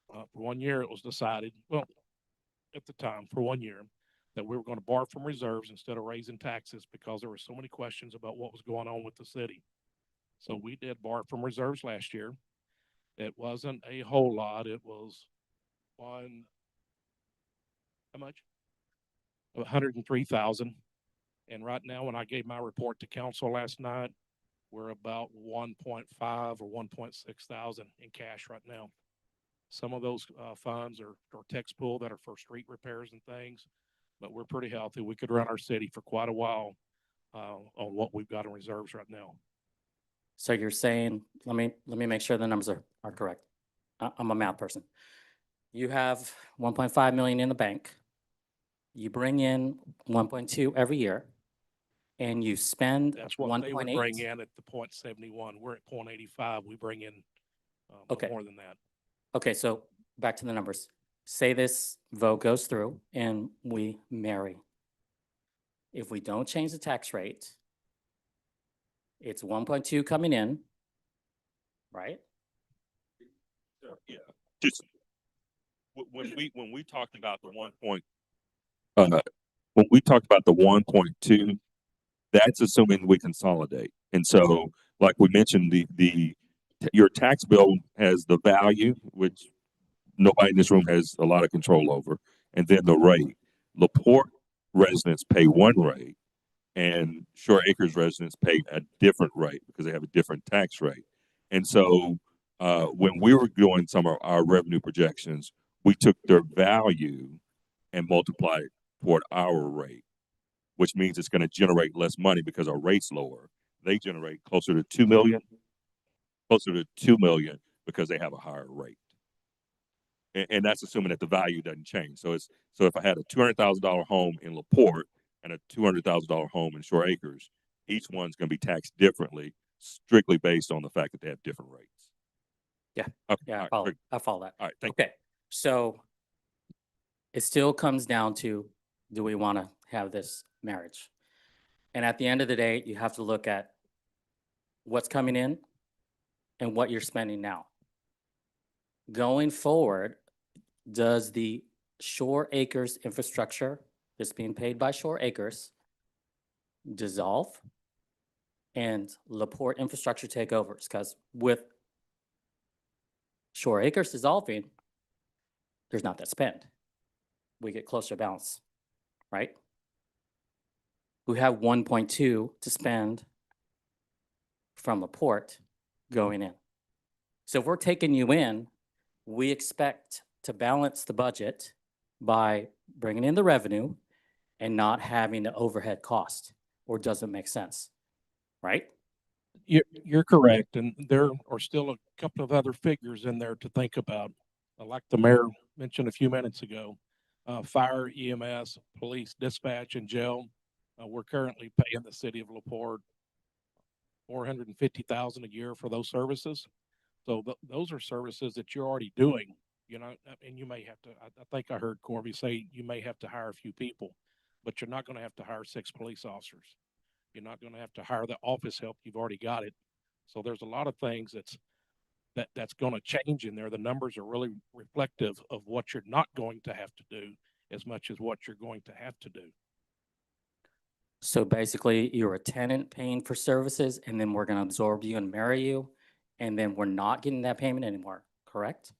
Speaker 7: For 1 year, it was decided, well, at the time, for 1 year, that we were going to borrow from reserves instead of raising taxes because there were so many questions about what was going on with the city. So we did borrow from reserves last year. It wasn't a whole lot. It was how much? 103,000. And right now, when I gave my report to council last night, we're about 1.5 or 1.6 thousand in cash right now. Some of those funds are text pool that are for street repairs and things, but we're pretty healthy. We could run our city for quite a while on what we've got in reserves right now.
Speaker 13: So you're saying, let me make sure the numbers are correct. I'm a math person. You have 1.5 million in the bank. you bring in 1.2 every year and you spend
Speaker 7: That's what they would
Speaker 13: 1.8.
Speaker 7: bring in at the 0.71. We're at 0.85. We bring in
Speaker 13: Okay.
Speaker 7: more than that.
Speaker 13: Okay, so back to the numbers. Say this vote goes through and we marry. If we don't change the tax rate, it's 1.2 coming in, right?
Speaker 6: Yeah, just when we talked about the when we talked about the 1.2, that's assuming we consolidate. And so, like we mentioned, your tax bill has the value, which nobody in this room has a lot of control over, and then the rate. LaPorte residents pay one rate, and Shore Acres residents pay a different rate because they have a different tax rate. And so, when we were doing some of our revenue projections, we took their value and multiplied it toward our rate, which means it's going to generate less money because our rate's lower. They generate closer to 2 million, because they have a higher rate. And that's assuming that the value doesn't change. So if I had a $200,000 home in LaPorte and a $200,000 home in Shore Acres, each one's going to be taxed differently, strictly based on the fact that they have different rates.
Speaker 13: Yeah.
Speaker 6: Okay.
Speaker 13: Yeah,
Speaker 6: All right, great.
Speaker 13: I follow that.
Speaker 6: All right. Thank
Speaker 13: Okay, so it still comes down to, do we want to have this marriage? And at the end of the day, you have to look at what's coming in and what you're spending now. Going forward, does the Shore Acres infrastructure that's being paid by Shore Acres dissolve and LaPorte infrastructure take over? Because with Shore Acres dissolving, there's not that spend. We get closer to balance, right? We have 1.2 to spend from LaPorte going in. So if we're taking you in, we expect to balance the budget by bringing in the revenue and not having the overhead cost, or does it make sense, right?
Speaker 7: You're correct, and there are still a couple of other figures in there to think about. Like the mayor mentioned a few minutes ago, fire, EMS, police, dispatch, and jail. We're currently paying the city of LaPorte $450,000 a year for those services. So those are services that you're already doing, you know, and you may have to, I think I heard Corby say you may have to hire a few people, but you're not going to have to hire 6 police officers. You're not going to have to hire the office help. You've already got it. So there's a lot of things that's going to change in there. The numbers are really reflective of what you're not going to have to do as much as what you're going to have to do.
Speaker 13: So basically, you're a tenant paying for services, and then we're going to absorb you and marry you, and then we're not getting that payment anymore, correct?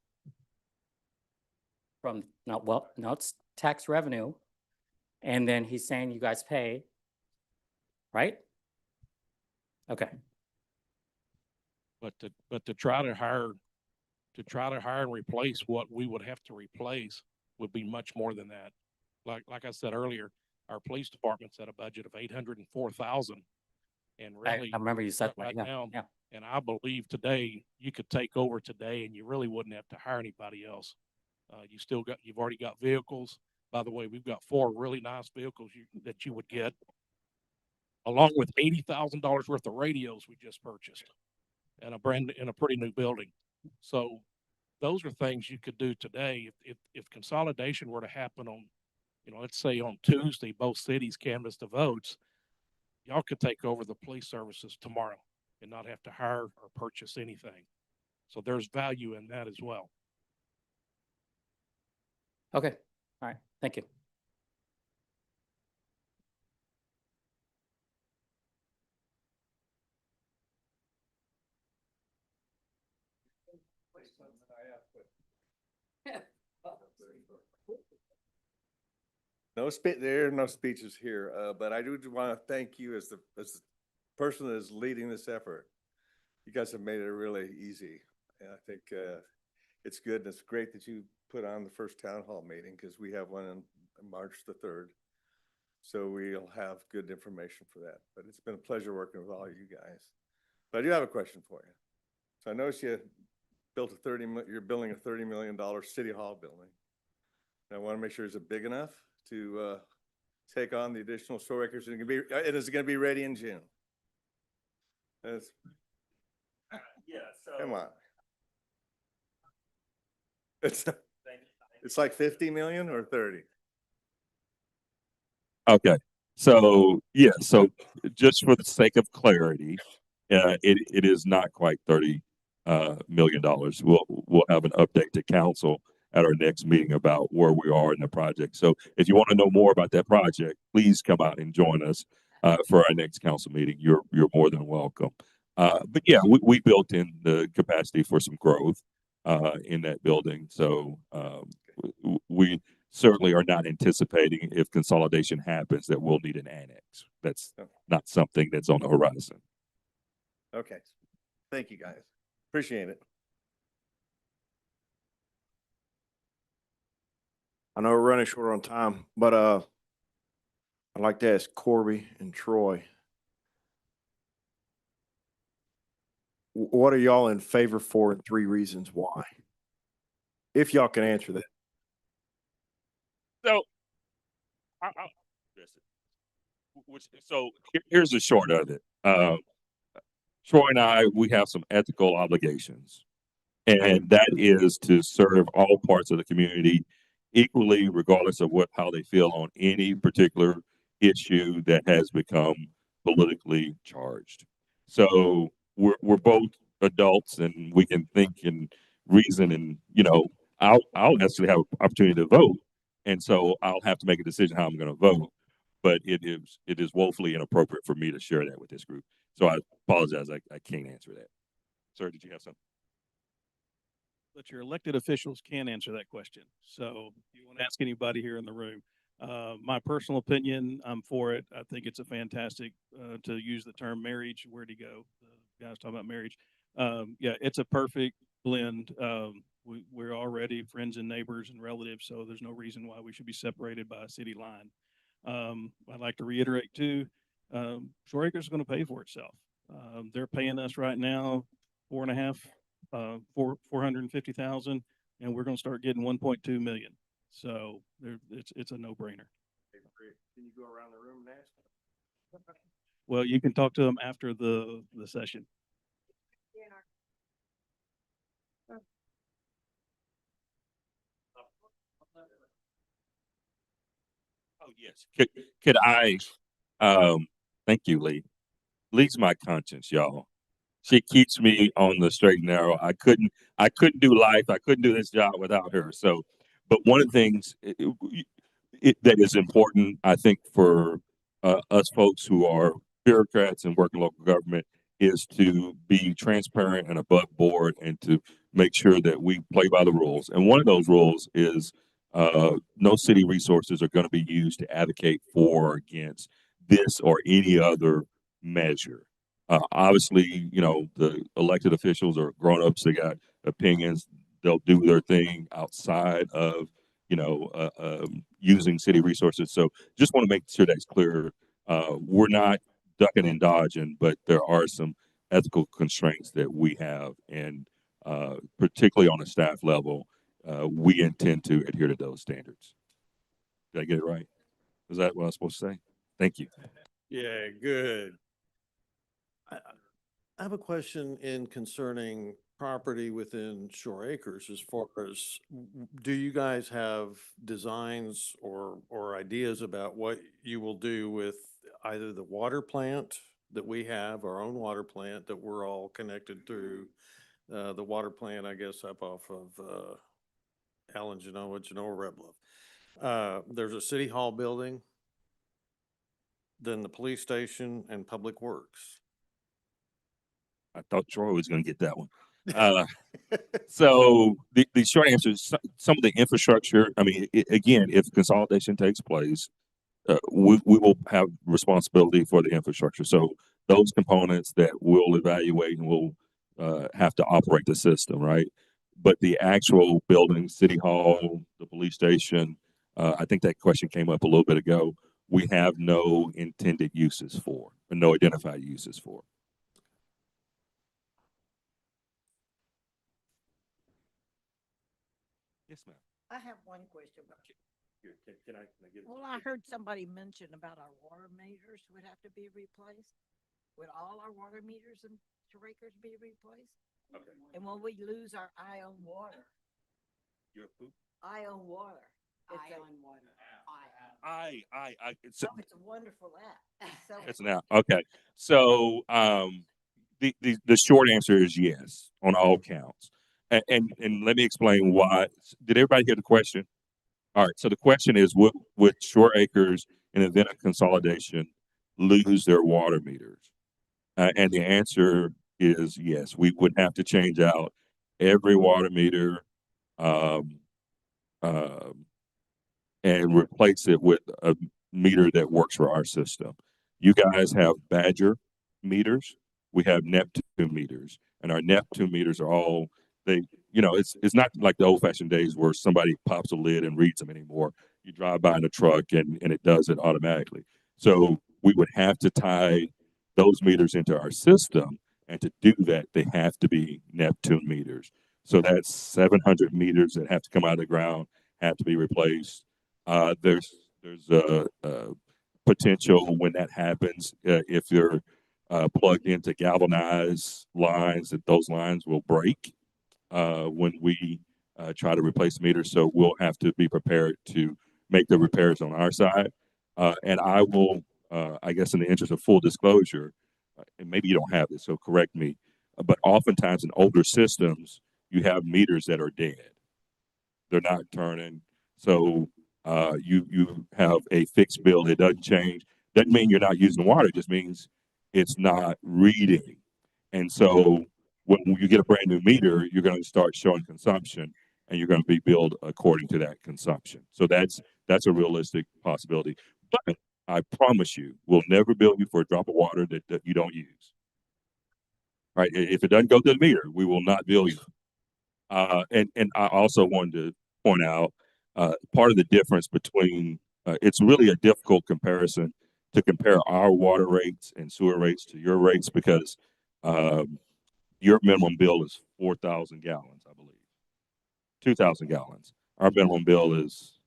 Speaker 13: No, it's tax revenue, and then he's saying you guys pay, right? Okay.
Speaker 7: But to try to hire and replace what we would have to replace would be much more than that. Like I said earlier, our police department's at a budget of 804,000. And really,
Speaker 13: I remember you said that,
Speaker 7: right
Speaker 13: yeah,
Speaker 7: now,
Speaker 13: yeah.
Speaker 7: and I believe today, you could take over today and you really wouldn't have to hire anybody else. You've already got vehicles. By the way, we've got 4 really nice vehicles that you would get, along with $80,000 worth of radios we just purchased in a pretty new building. So those are things you could do today. If consolidation were to happen on, let's say on Tuesday, both cities canvass the votes, y'all could take over the police services tomorrow and not have to hire or purchase anything. So there's value in that as well.
Speaker 13: Okay, all right, thank you.
Speaker 10: There are no speeches here, but I do want to thank you as the person that is leading this effort. You guys have made it really easy. And I think it's good and it's great that you put on the first town hall meeting, because we have one on March the 3rd. So we'll have good information for that. But it's been a pleasure working with all of you guys. But I do have a question for you. So I noticed you're building a $30 million city hall building. And I want to make sure, is it big enough to take on the additional Shore Acres. It is going to be ready in June. That's- Come on. It's like 50 million or 30?
Speaker 6: Okay, so yeah, so just for the sake of clarity, it is not quite $30 million. We'll have an update to council at our next meeting about where we are in the project. So if you want to know more about that project, please come out and join us for our next council meeting. You're more than welcome. But yeah, we built in the capacity for some growth in that building. So we certainly are not anticipating, if consolidation happens, that we'll need an annex. That's not something that's on the horizon.
Speaker 10: Okay. Thank you, guys. Appreciate it.
Speaker 19: I know we're running short on time, but I'd like to ask Corby and Troy. What are y'all in favor for and 3 reasons why? If y'all can answer that.
Speaker 6: So, here's the short of it. Troy and I, we have some ethical obligations, and that is to serve all parts of the community equally, regardless of how they feel on any particular issue that has become politically charged. So we're both adults, and we can think and reason, and I'll actually have an opportunity to vote, and so I'll have to make a decision how I'm going to vote. But it is woefully inappropriate for me to share that with this group. So I apologize, I can't answer that. Sir, did you have something?
Speaker 2: But your elected officials can answer that question. So if you want to ask anybody here in the room, my personal opinion, I'm for it. I think it's a fantastic, to use the term marriage. Where'd he go? The guys talking about marriage. Yeah, it's a perfect blend. We're already friends and neighbors and relatives, so there's no reason why we should be separated by a city line. I'd like to reiterate too, Shore Acres is going to pay for itself. They're paying us right now 450,000, and we're going to start getting 1.2 million. So it's a no-brainer.
Speaker 19: Can you go around the room and ask?
Speaker 2: Well, you can talk to them after the session.
Speaker 6: Oh yes. Could I? Thank you, Lee. Lee's my conscience, y'all. She keeps me on the straight and narrow. I couldn't do life. I couldn't do this job without her. So, but one of the things that is important, I think, for us folks who are bureaucrats and work in local government is to be transparent and above board and to make sure that we play by the rules. And one of those rules is no city resources are going to be used to advocate for or against this or any other measure. Obviously, the elected officials are grown-ups. They got opinions. They'll do their thing outside of, using city resources. So just want to make sure that's clear. We're not ducking and dodging, but there are some ethical constraints that we have. And particularly on a staff level, we intend to adhere to those standards. Did I get it right? Is that what I was supposed to say? Thank you.
Speaker 10: Yeah, good. I have a question in concerning property within Shore Acres as far as, do you guys have designs or ideas about what you will do with either the water plant that we have, our own water plant that we're all connected through, the water plant, I guess, up off of Allen, Genoa, Red Bluff. There's a city hall building, then the police station and public works.
Speaker 6: I thought Troy was going to get that one. So the short answer is some of the infrastructure. I mean, again, if consolidation takes place, we will have responsibility for the infrastructure. So those components that we'll evaluate and we'll have to operate the system, right? But the actual building, city hall, the police station, I think that question came up a little bit ago. We have no intended uses for, or no identified uses for. Yes, ma'am.
Speaker 11: I have one question.
Speaker 3: Can I get?
Speaker 11: Well, I heard somebody mention about our water meters would have to be replaced. Would all our water meters in Shore-Acres be replaced?
Speaker 3: Okay.
Speaker 11: And will we lose our ion water?
Speaker 3: Your who?
Speaker 11: Ion water. It's a-
Speaker 21: Ion water.
Speaker 2: It's,
Speaker 11: Oh, it's a wonderful app. So
Speaker 6: It's now, okay. So, the short answer is yes, on all counts. And let me explain why. Did everybody hear the question? All right, so the question is, would Shore Acres in the event of consolidation lose their water meters? And the answer is yes. We would have to change out every water meter, um, um, and replace it with a meter that works for our system. You guys have Badger meters. We have Neptune meters, and our Neptune meters are all they. You know, it's not like the old fashioned days where somebody pops a lid and reads them anymore. You drive by in a truck and it does it automatically. So we would have to tie those meters into our system, and to do that, they have to be Neptune meters. So that's 700 meters that have to come out of the ground, have to be replaced. There's a potential when that happens, if you're plugged into galvanized lines, that those lines will break when we try to replace meters. So we'll have to be prepared to make the repairs on our side. And I will, I guess, in the interest of full disclosure, and maybe you don't have this, so correct me, but oftentimes in older systems, you have meters that are dead. They're not turning. So you have a fixed bill. It doesn't change. Doesn't mean you're not using water. It just means it's not reading. And so when you get a brand new meter, you're going to start showing consumption, and you're going to be billed according to that consumption. So that's a realistic possibility. But I promise you, we'll never bill you for a drop of water that you don't use. Right? If it doesn't go to the meter, we will not bill you. And I also wanted to point out part of the difference between it's really a difficult comparison to compare our water rates and sewer rates to your rates, because your minimum bill is 4,000 gallons, I believe, 2,000 gallons. Our minimum bill is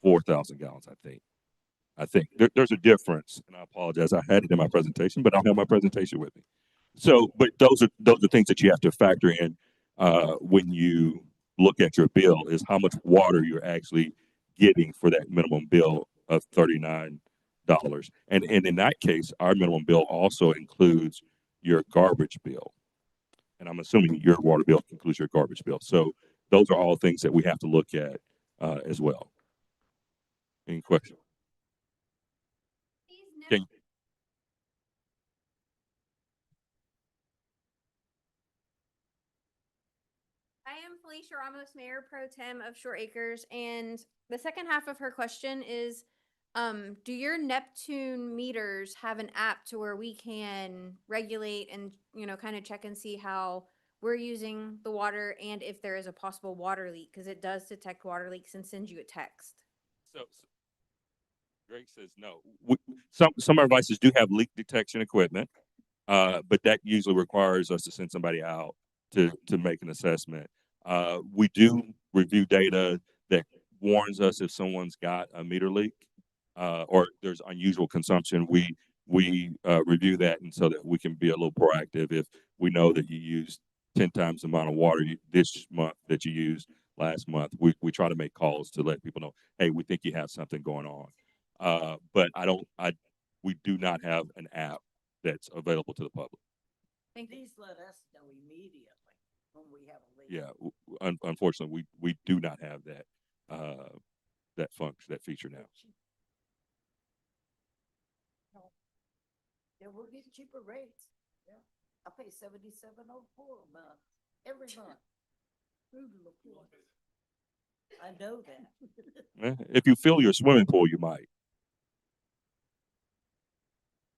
Speaker 6: 4,000 gallons, I think. There's a difference, and I apologize. I had it in my presentation, but I don't have my presentation with me. So, but those are things that you have to factor in when you look at your bill, is how much water you're actually getting for that minimum bill of $39. And in that case, our minimum bill also includes your garbage bill. And I'm assuming your water bill includes your garbage bill. So those are all things that we have to look at as well. Any questions? Can,
Speaker 12: I am Felicia Ramos, Mayor Pro Tem of Shore Acres, and the second half of her question is, do your Neptune meters have an app to where we can regulate and, kind of check and see how we're using the water and if there is a possible water leak? Because it does detect water leaks and sends you a text.
Speaker 6: so Greg says no. Some of our devices do have leak detection equipment, but that usually requires us to send somebody out to make an assessment. We do review data that warns us if someone's got a meter leak or there's unusual consumption. We review that, and so that we can be a little proactive. If we know that you used 10 times the amount of water this month that you used last month, we try to make calls to let people know, hey, we think you have something going on. But we do not have an app that's available to the public.
Speaker 11: Please let us know immediately when we have a leak.
Speaker 6: Yeah, unfortunately, we do not have that that function, that feature now.
Speaker 11: Yeah, we'll get cheaper rates. Yeah, I pay $77.04 a month, every month. Through the report. I know that.
Speaker 6: If you fill your swimming pool, you might.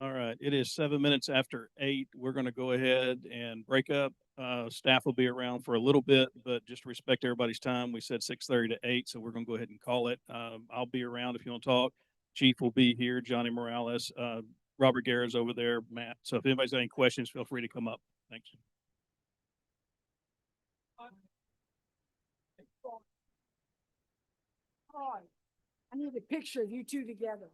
Speaker 2: All right, it is 7 minutes after 8. We're going to go ahead and break up. Staff will be around for a little bit, but just to respect everybody's time, we said 6:30 to 8, so we're going to go ahead and call it. I'll be around if you want to talk. Chief will be here, Johnny Morales, Robert Guerra's over there, Matt. So if anybody's got any questions, feel free to come up. Thanks.
Speaker 20: I need a picture of you two together.